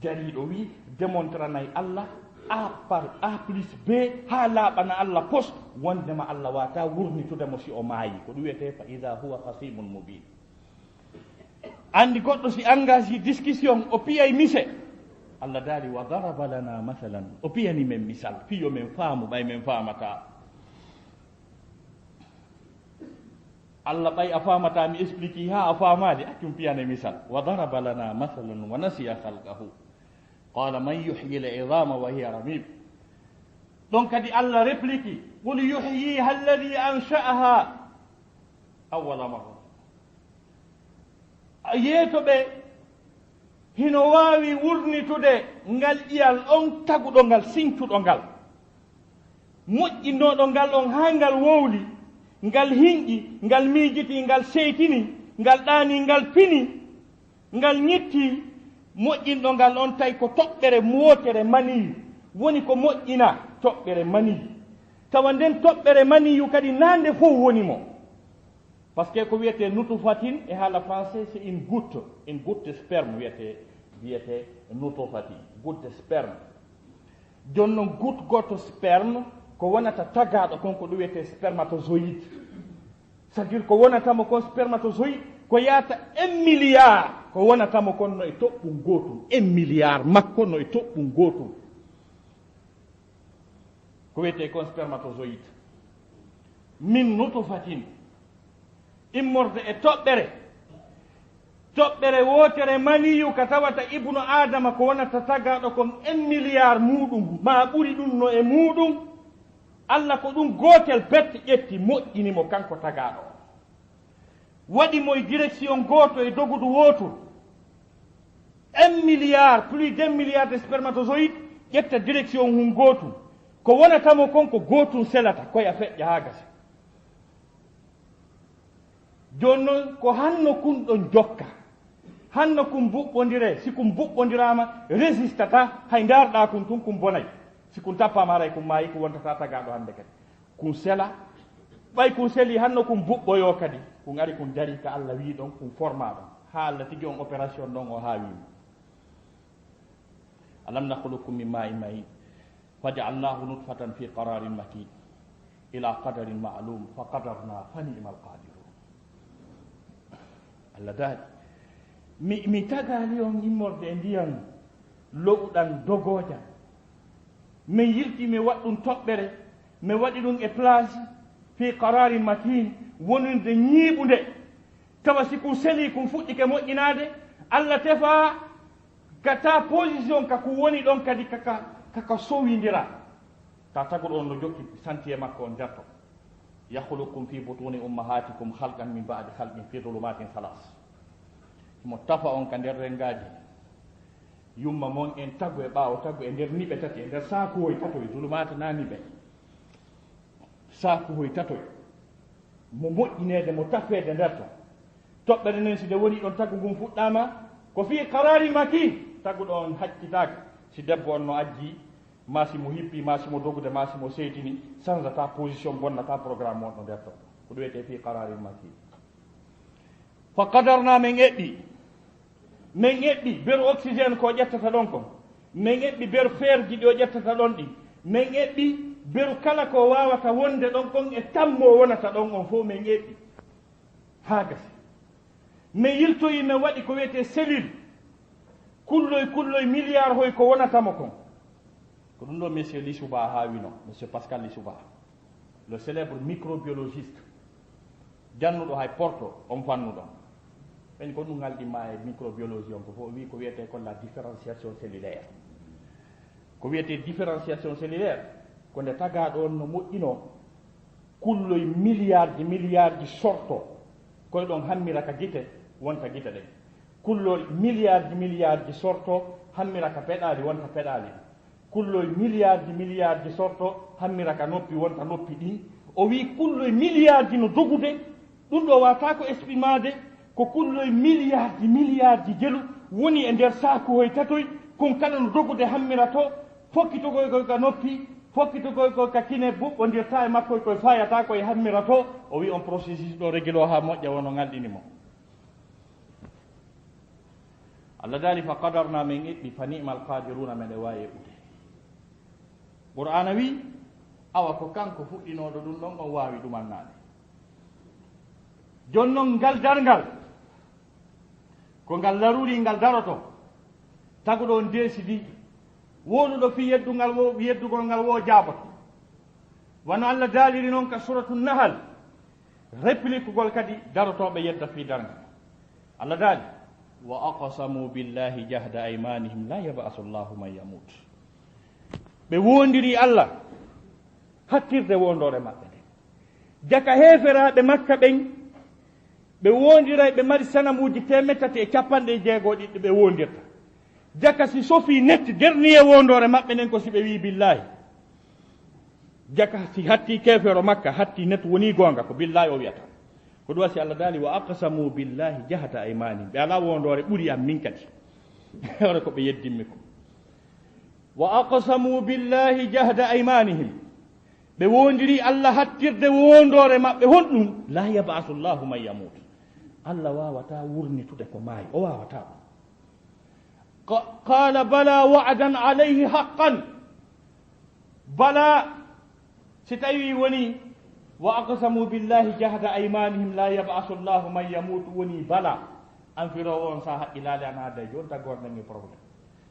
dariɗo wi démontranayi Allah a par a plus b ha laaɓana Allah pos wondema Allah wata wurnitudemo si o maayi ko ɗum wiyete fa ida huwa khasimun mubin. andi goɗɗo si engagé discussion o piyay mise Allah daari wa daraba lana mathalan o piyani men misal fiyo men faamu ɓay men faamata. Allah ɓay a faamata mi explique ha a faamade accum piyane misal wa daraba lana mathalan wa nasiya khalqahu qala man yuhyi al idama wa hiya ramim. donc kadi Allah réplique qul yuhyiha alladhi ansha'aha awwala marra. yeetoɓe hino waawi wurnitude ngal ƴiyal on taguɗo ngal sincuɗo ngal moƴƴinnoɗo ngal on haa ngal wowli ngal hinƴi ngal miijiti ngal seytini ngal ɗaani ngal pini ngal ñitti moƴƴinɗo ngal on tawi ko toɓɓere mootere maniyu woni ko moƴƴina toɓɓere maniyu tawa nden toɓɓere maniyu kadi naande fof woni mo. par ce que ko wiyete nutufatin e haala français c'est une goutte sperme wiyete nutufatin goutte sperme. joni noon goutte goto sperme ko wonata tagaɗo kon ko ɗum wiyete spermatozoïde, c'est à dire ko wonatamo kon spermatozoïde ko yata 1 milliard ko wonatamo kon no e toɓɓum gotum 1 milliard makko no e toɓɓum gotum ko wiyete kon spermatozoïde min nutufatin immorde e toɓɓere wotere maniyu ka tawata ibnu adama ko wonata tagaɗo kon 1 milliard muɗum ma ɓuri ɗum no e muɗum. Allah ko ɗum gotel bette ƴetti moƴƴinimo kanko tagaɗo waɗimo e direction goto e dogudu wotul 1 milliard plus d'1 milliard de spermatozoïde ƴetta direction hum gotum ko wonatamo kon ko gotum selata koye a feƴƴa ha gasa. joni noon ko hanno kun ɗon jokka hanno kum buɓɓodire si kum buɓɓodirama résistata hay darɗa kum tun kum bonayi si kum tappama haray kum maayi ko wontata tagaɗo hande kadi kum sela ɓay kum seli hanno kum buɓɓoyo kadi kum ari kum dari ka Allah wi ɗon kum forma ɗon ha Allah tigi on opération ɗon o hawima. alam nakhluqukum min ma'in mahin faja'alnahu nutfatan fi qararin makin ila qadarin ma'lum fa qadarna fa ni'mal qadirun. Allah daali mi tagali on immorde e ndiyam lowɗan dogojan min yilti mi waɗɗum toɓɓere mi waɗi ɗum e place fi qararin makin woninde ñiiɓude tawa si kum seli kum fuɗɗike moƴƴinade Allah tefa kata position kako woni ɗon kadi kaka sowidira ta taguɗo on no jokki santi e makko on jarto yakhluqukum fi butuni ummahatikum khalqan min ba'di khalqin fi dhulumatin thalas. mo tafa on ka nder rengaji yumma mon en tagu e ɓaawo tagu e nder niɓe tati e nder sakuwoy tatoy zulumata na niɓe saakuhoy tatoy mo moƴƴineede mo tafeede nder ton toɓɓere nden si de woni ɗon taggu ngun fuɗɗama ko fii qarari makin taggu ɗon haccitaaka si debbo on no ajji ma si mo hippi ma si mo dogude ma si mo seytini changata position bonnata programme on ɗo nder ton ko ɗum wiyete fii qarari makin fa qadarna min eɓɓi beru oxygéne ko ƴettata ɗon kon min eɓɓi beru fer ji ɗi o ƴettata ɗon ɗi min eɓɓi beru kala ko wawata wonde ɗon kon e tammo wonata ɗon on fof min eɓɓi haa gasi min yiltoyi min waɗi ko wiyete cellule kulloye milliard hoy ko wonatamo kon ko ɗum ɗo monsieur Lissouba haawino monsieur Pascal Lissouba le célèbre microbiologiste jannuɗo hay Porto on fannuɗon ɓen ko ɗum ngalɗima e microbiologie on ko fof wi ko wiyete kon la différenciation cellulaire ko wiyete différenciation cellulaire ko nde tagaɗo on no moƴƴino kulloye milliard ji sorto koye ɗon hammira ka gite wonta gite ɗen kulloye milliard ji sorto hammira ka peɗali wonta peɗali kulloye milliard ji sorto hammira ka noppi wonta noppi ɗin o wi kulloye milliard ji no dogude ɗum ɗo wata ko exprimade ko kulloye milliard ji jelu woni e nder sakuhoye tatoy kon kala no dogude hammira to fokkitogoy koy ka noppi fokkitogoy koy ka kine buɓɓodirta e makkoy koye fayata koye hammira to o wi on processus ɗo régilo ha moƴƴa wono ngalɗinimo allah daali fa qadarna min eɓɓi fa ni'mal qadiruna meɗe wawi eɓɓude qur'ana wi awa ko kanko fuɗɗinoɗo ɗum ɗon on wawi ɗumannade jonnon ngal darngal ko ngal laruri ngal daroto taguɗo on desidi wonuɗo fi yeddugol ngal wo jaaboto wano allah daaliri noon ka suratu nahal réplique gol kadi darotoɓe yedda fi darngal allah daali wa aqsamu billahi jahda aymanihim la yabasu llahu man yamut ɓe wondiri allah hattirde wondore maɓɓe nde jaka heferaɓe makka ɓen ɓe wondiray ɓe mari sanamuji 360 ɓe wondirta jaka si sofi netti dernier wondore maɓɓe nden ko si ɓe wi billahi jaka si hatti kefero makka hatti net woni gonga ko billahi o wiyata ko ɗum wasi allah daali wa aqsamu billahi jahata aymanihim ɓe ala wondore ɓuuri am min kadi ore ko ɓe yeddinmi ko wa aqsamu billahi jahda aymanihim ɓe wondiri allah hattirde wondore maɓɓe honɗum la yabasu llahu man yamut allah wawata wurnitude ko maayi o wawata qala bala wa'dan alayhi haqqan bala si tawi woni wa aqsamu billahi jahda aymanihim la yabasu llahu man yamut woni bala an firowo on sa haqqilade an haadde joni taggorɗengi probléme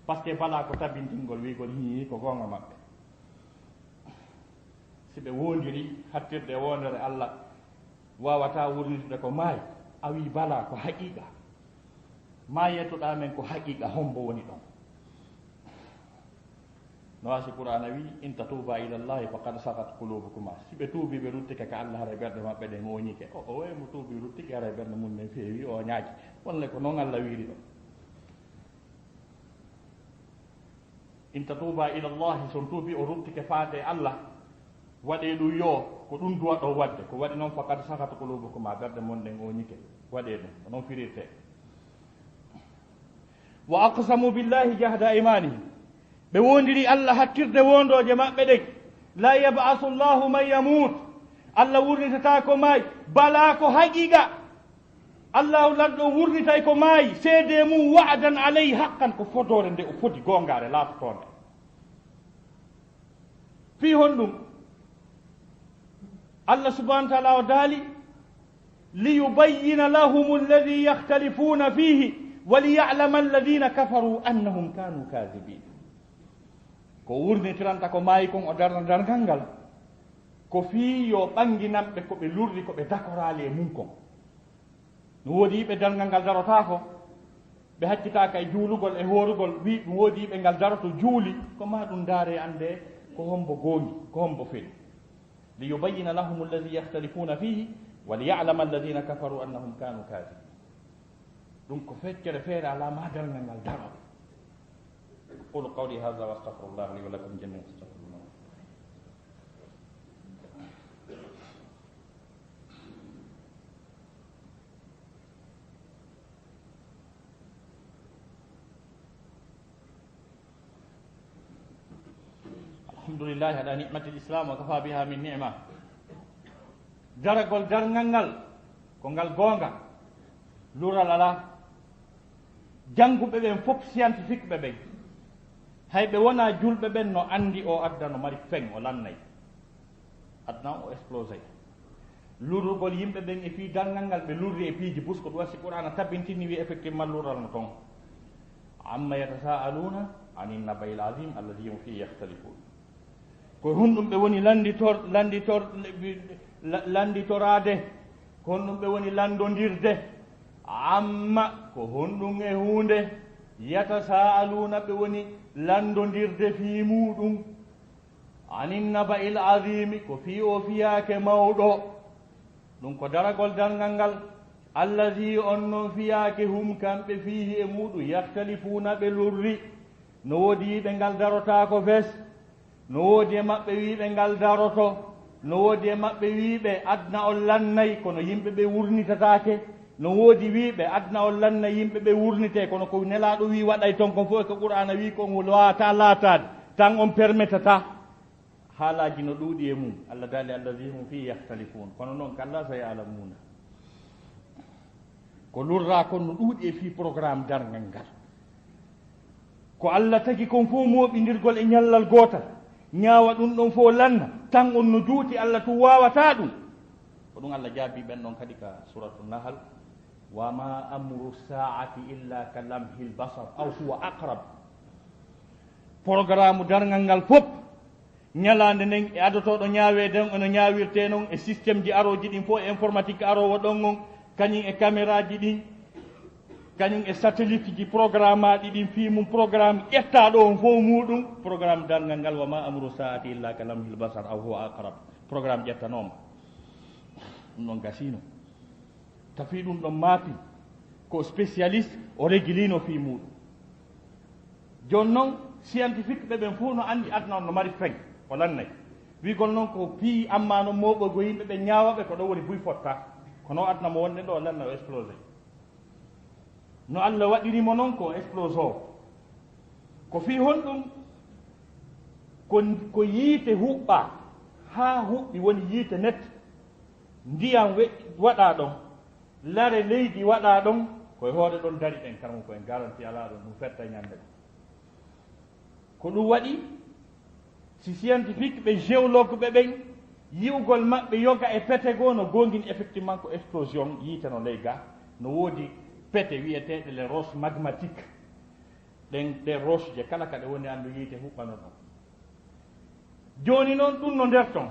par ce que bala ko tabintingol wigol hi ko gonga maɓɓe si ɓe wondiri hattirde wondere allah wawata wurnitude ko maayi a wi bala ko haqiqa ma yettoɗa men ko haqiqa hombo woni ɗon no wasi qur'ana wi in tatuba ila llahi faqad sagat qulubukuma si ɓe tuubi ɓe ruttike ka allah haara ɓerde maɓɓe ɗen oñike o waymo tuubi ruttike haara ɓerde mum ne feewi o ñaaki wonle ko noon allah wiiri ɗon in tatuba ila llahi son tuubi o ruttike faade allah waɗe ɗum yo ko ɗum duwa ɗo wadde ko waɗi noon faqad sagat qulubukuma ɓerde mon ɗen oñike waɗe ɗum ko noon firirte wa aqsamu billahi jahda aymanihim ɓe wondiri allah hattirde wondoje maɓɓe ɗen la yabasu llahu man yamut allah wurnitata ko maayi bala ko haqiqa allah lanɗo wurnitay ko maayi seede mum wa'dan alayhi haqqan ko fodore nde o foti gongare latotonde fi hon ɗum allah subhanahu wa taala o daali liyubayyina lahum alladi yakhtalifuna fihi waliyalama alladina kafaru annahum kanu kadibin ko wurnitiranta ko maayi kon o darna dargal ngal ko fii yo ɓanginamɓe ko ɓe lurdi ko ɓe dakorali e mum kon no woodi yiɓe dargal ngal darotako ɓe haccitaka e juulugol e horugol wi ɗum woodi yiɓe ngal daroto juuli ko ma ɗum daare ande ko hombo gongi ko hombo feli liyubayyina lahum alladi yahtalifuna fihi waliyalama alladina kafaru annahum kanu kadibin ɗum ko feccere feere ala ma dargal ngal daroɓe قولوا قولي هذا واستغفر الله لي ولكم جميعا استغفروه alhamdulillahi ala ni'mati l'islam wa kafa biha min ni'ma daragol darngal ngal ko ngal gonga lural ala janguɓe ɓen fof scientifique ɓe ɓen hayɓe wona julɓe ɓen no andi o adda no mari feng o lannay adna o explosé lurugol yimɓe ɓen e fi darngal ngal ɓe lurri e piiji bus ko ɗum wasi qur'ana tabbintini wi effectivement lural no toon amma yatasaaluna ani nabayil azim alladi hum fihi yahtalifun ko honɗum ɓe woni landitorade ko honɗum ɓe woni landodirde amma ko honɗum e hunde yatasaaluna ɓe woni landodirde fi muɗum anin nabayil azimi ko fi o fiyake mawɗo ɗum ko daragol darngal ngal alladi on noon fiyake hum kamɓe fihi e muɗum yahtalifuna ɓe lurri no woodi yiɓe ngal darota ko fes no woodi e maɓɓe wiɓe ngal daroto no woodi e maɓɓe wiɓe adna on lannay kono yimɓe ɓe wurnitatake no woodi wiɓe adna on lannay yimɓe ɓe wurnite kono ko nelaɗo wi waɗay ton kon fof ko qur'ana wi kon wawata laatade tan on permettata haalaji no ɗuuɗi e mum allah daali alladi hum fi yahtalifun kono noon kalla sa yalamuna ko lurra kon no ɗuuɗi e fi programme dargal ngal ko allah tagi kon fof moɓidirgol e ñallal gotal ñaawa ɗum ɗon fof lanna tan on no juuti allah tun wawata ɗum ko ɗum allah jaabi ɓen ɗon kadi ka suratu nahal wa ma amru saati illa ka lamhil basar aw huwa aqrab programme dargal ngal fof ñalande nden e adotoɗo ñaawede on eno ñawirte noon e systéme ji aroji ɗin fof e informatique arowo ɗon on kañum e caméra ji ɗin kañum e satellite ji programme aɗi ɗin fi mum programme ƴettaɗo on fof muɗum programme dargal ngal wa ma amru saati illa ka lamhil basar aw huwa aqrab programme ƴettanoma ɗum ɗon gasino tafi ɗum ɗon maapi ko spécialiste o régulino fi muɗum joni noon scientifique ɓe ɓen fof no andi adna on no mari feng o lannay wigol noon ko pii amma no moɓoygo yimɓe ɓe ñawaɓe ko ɗo woni buy fotta kono adna mo wonɗen ɗo o lanna o explosé no allah waɗirimo noon ko explose o ko fi honɗum ko yiite huɓɓa ha huɓɓi woni yiite net ndiyam waɗa ɗon lare leydi waɗa ɗon koye hoore ɗon dari ɗen karmo koyen garanti ala ɗon ɗum fetta ñande ko ɗum waɗi si scientifique ɓe géologue ɓe ɓen yiwgol maɓɓe yoga e pete goo no gongini effectivement ko explosion yiite no ley ga no woodi pete wiyeteɗe les roches magmatique ɗe roche je kala kaɗe woni andu yiite huɓɓano ɗon joni noon ɗum no nder ton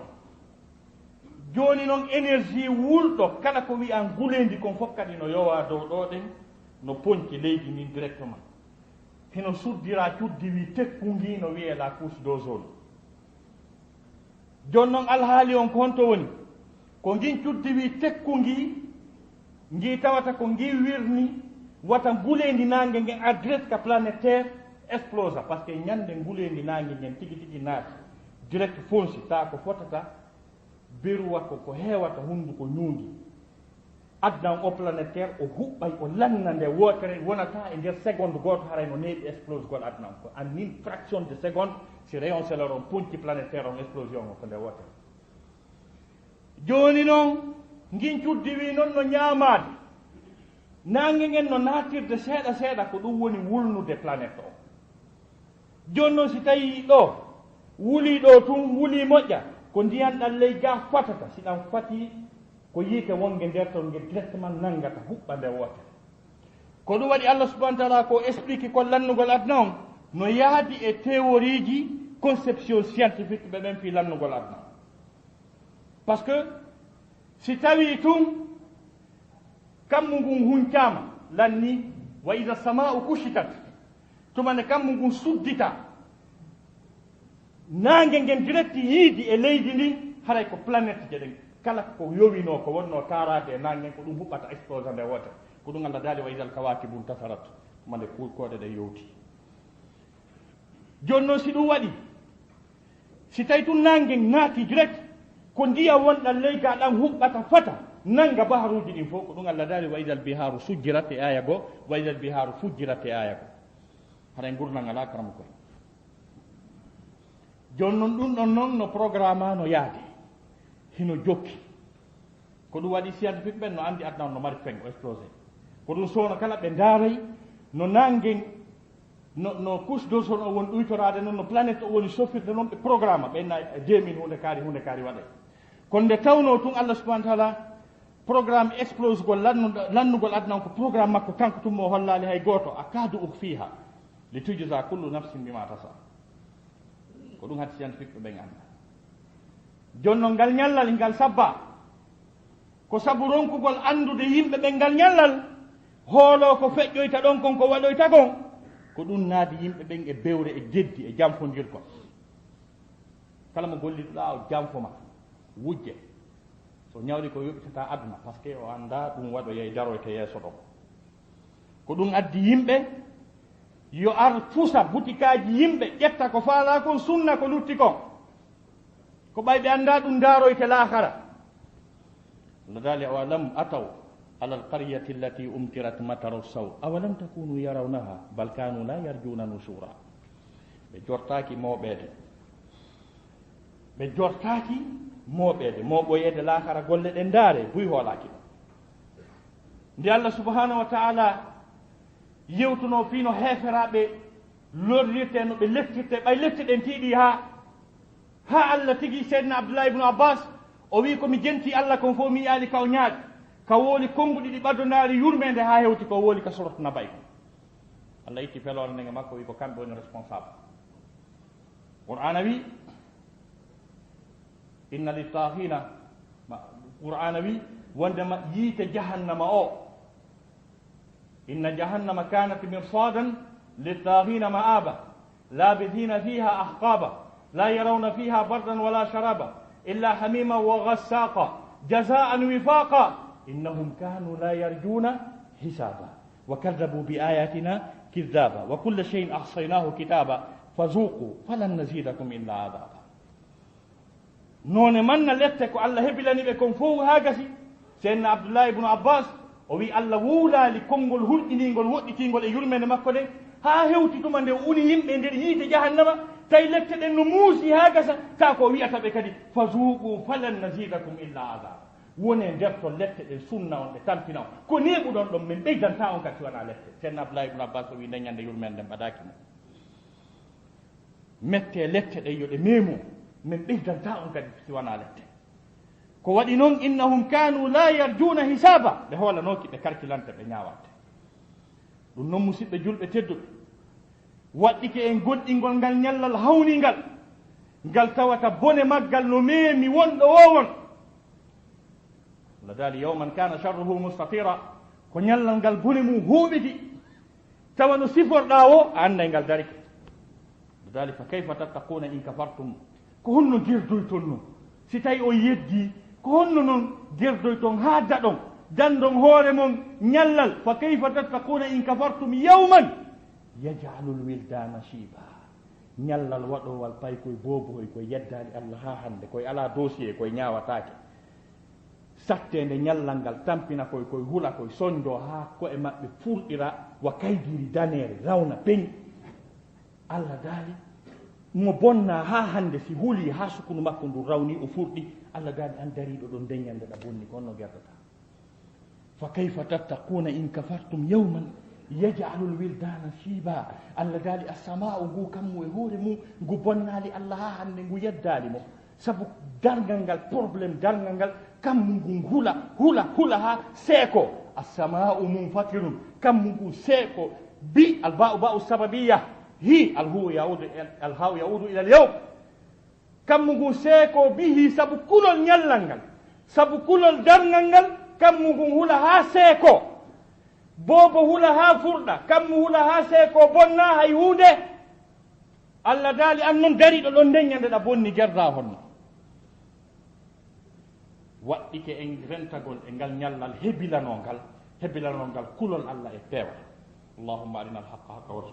joni noon énergie wulɗo kala ko wiyan gulendi kon fof kadi no yowa dow ɗo ɗen no poñci leydi ndin directement heno suddira cuddi wi tekkungi no wiye la couche d'ozone joni noon alhaali on ko honto woni ko ngin cuddi wi tekkungi ngi tawata ko ngi wirni wata ngulendi nangue ngen adresse ka planétaire explosa par ce que ñande ngulendi nangue ngen tigi tigi naati direct fonsi ta ko fotata beruwa ko heewata hunduko ñuundi addan o planétaire o huɓɓay o lanna nde wotere wonata e nder seconde goto haray no neeɓi explose gol adnan ko en une fraction de seconde si rayon solaire on ponci planétaire on explosion o ko nde wotere joni noon ngin cuddi wi noon no ñaamade nangue ngen no natirde seeɗa seeɗa ko ɗum woni wulnude planète o joni noon si tawi ɗo wuli ɗo tun wuli moƴƴa ko ndiyan ɗan ley ga fatata si ɗan fati ko yiite wonge nder ton nge directement nangata huɓɓa nde wotere ko ɗum waɗi allah subahana taala ko explique ko lannugol adna on no yaadi e théorie ji conception scientifique ɓe ɓen fi lannugol adna par ce que si tawi tun kammu ngun huncama lanni wa ida sama'u kushitat tumane kammu ngun suddita nangue ngen direct yiidi e leydi ndi haray ko planète je ɗen kala ko yowino ko wonno tarade e nangue ko ɗum huɓɓata explose nde wotere ko ɗum allah daali wa idal kawakibum tasarat mande koɗe ɗe yowti joni noon si ɗum waɗi si tawi tun nangue naati direct ko ndiyam wonɗan ley ga ɗan huɓɓata fata nanga baharuji ɗin fof ko ɗum allah daali wa idal biharu sujjirat e aya goo wa idal biharu fujjirat e aya goo haɗa gurnal ala karama koye jonnon ɗum ɗon noon no programme no yaade hino jokki ko ɗum waɗi scientifique ɓen no andi adna no mari feng o explosé ko ɗum sowno kala ɓe ndaaray no nangen no couche d'ozone o woni ɗuytorade noon no planète o woni sofirde noon ɓe programme ɓenna 2000 hunde kaari waɗay kono nde tawno tun Allah subahanahu wa taala programme explose gol lannugol adna on ko programme makko kanko tummo hollali hay goto a kaadu fiha li tujza kullu nafsin bima tasa ko ɗum hatti scientifique ɓe ɓen anda jonno ngal ñallal ngal sabba ko sabu ronkugol andude yimɓe ɓe ngal ñallal hoolo ko feƴƴoyta ɗon kon ko waɗoyta gon ko ɗum naadi yimɓe ɓen e bewre e geddi e jamfodirkon kala mo golliɗoɗa o jamfoma wujje so ñawri ko yoɓitata aduna par ce que o anda ɗum waɗoyey daroyte yeeso ɗon ko ɗum addi yimɓe yo ar fusa butikaji yimɓe ƴetta ko faala kon sunna ko lutti kon ko ɓayɓe anda ɗum daroyte lahara ladali awalam ataw ala alqaryati allati umtirat mataru saw awalam takunu yarawnaha bal kanu la yarjuna nusura ɓe jortaki moɓede ɓe jortaki moɓede moɓoyede lahara golle ɗe ndaare buy hoolaki ɗo nde Allah subhanahu wa taala yewtuno fino heferaɓe lorrirte no ɓe leftirte ɓay lefti ɗen tiiɗi ha Allah tigi seydna Abdullah ibnu Abbas o wi komi jenti Allah kon fof mi yaali kaw ñaaɗi ka wooli konnguɗi ɗi ɓaddondaari yurmede ha hewti ko wooli ka surat nabay ko Allah itti pelore ndege makko wi ko kamɓe woni responsable qur'ana wi inna littahina qur'ana wi wondema yiite jahannama o inna jahannama kanat mirsadan littahina ma'aba labithina fiha ahqaba la yarawna fiha bardan wala sharaba illa hamima wa ghassaqa jazaan wifaqa innahum kanu la yarjuna hisaba wa kadhabu bi ayatina kidhaba wa kulla shay'in ahsaynahu kitaba fazuqu falan nazidakum illa adaba none manna lette ko Allah hebilani ɓe kon fof ha gasi seydna Abdullah ibnu Abbas o wi Allah wuulali konngol hulƴiningol woɗɗitingol e yurmede makko ɗe ha hewti tuma nde uni yimɓe nder yiite jahannama tawi lette ɗen no muusi ha gasa ta ko wiyata ɓe kadi fazuqu falan nazidakum illa adaba wone nder to lette ɗen sunna on ɓe tampina on ko neɓuɗon ɗon min ɓeydanta on kadi wona lette seydna Abdullah ibnu Abbas o wi dañande yurmede nden mbaɗaki mo mette lette ɗen yo ɗe memo min ɓeydanta on kadi si wona lette ko waɗi noon innahum kanu la yarjuna hisaba ɓe hoolanoki ɓe karkilante ɓe ñawante ɗum noon musidɓe julɓe tedduɓe waɗɗike en goɗɗingol ngal ñallal hawningal ngal tawata bone maggal no meemi wonɗo wowon ladali yawman kana sharruhu mustatira ko ñallal ngal bone mum huuɓiti tawa no siforɗa o a anday ngal darike ladali fa kayfa tattaquna in kafartum ko honno gerdoyton noon si tawi on yeddi ko honno noon gerdoyton ha daɗon dandon hoore mon ñallal fa kayfa tattaquna in kafartum yawman yaj'alul wildana shiba ñallal waɗowal pay koye booboy koye yeddali Allah ha hande koye ala dossier koye ñawatake sattede ñallal ngal tampina koye hula koye soñdo ha koye maɓɓe furɗira wa kaydiri danere rawna peñ Allah daali mo bonna ha hande si huuli ha sukunu makko ndu rawni o furɗi Allah daali an dariɗo ɗon deññande ɗa bonni ko onno gerdata fa kayfa tattaquna in kafartum yawman yaj'alul wildana shiba Allah daali assama'u ngu kammu e hoore mum ngu bonnali Allah ha hande ngu yeddali mo sabu dargal ngal probléme dargal ngal kammu ngu hula ha seeko assama'u munfatirun kammu ngu seeko bi alba'u ba'u sababiyya hi alhaw yaudu ila alyawm kammu ngu seeko bihi sabu kulol ñallal ngal sabu kulol dargal ngal kammu ngu hula ha seeko bobo hula ha furɗa kammu hula ha seeko bonna hay hunde Allah daali an noon dariɗo ɗon deññande ɗa bonni gerda honno waɗɗike en rentagol e ngal ñallal hebilanongal kulol Allah e peewal allahumma arina alhaqa haqa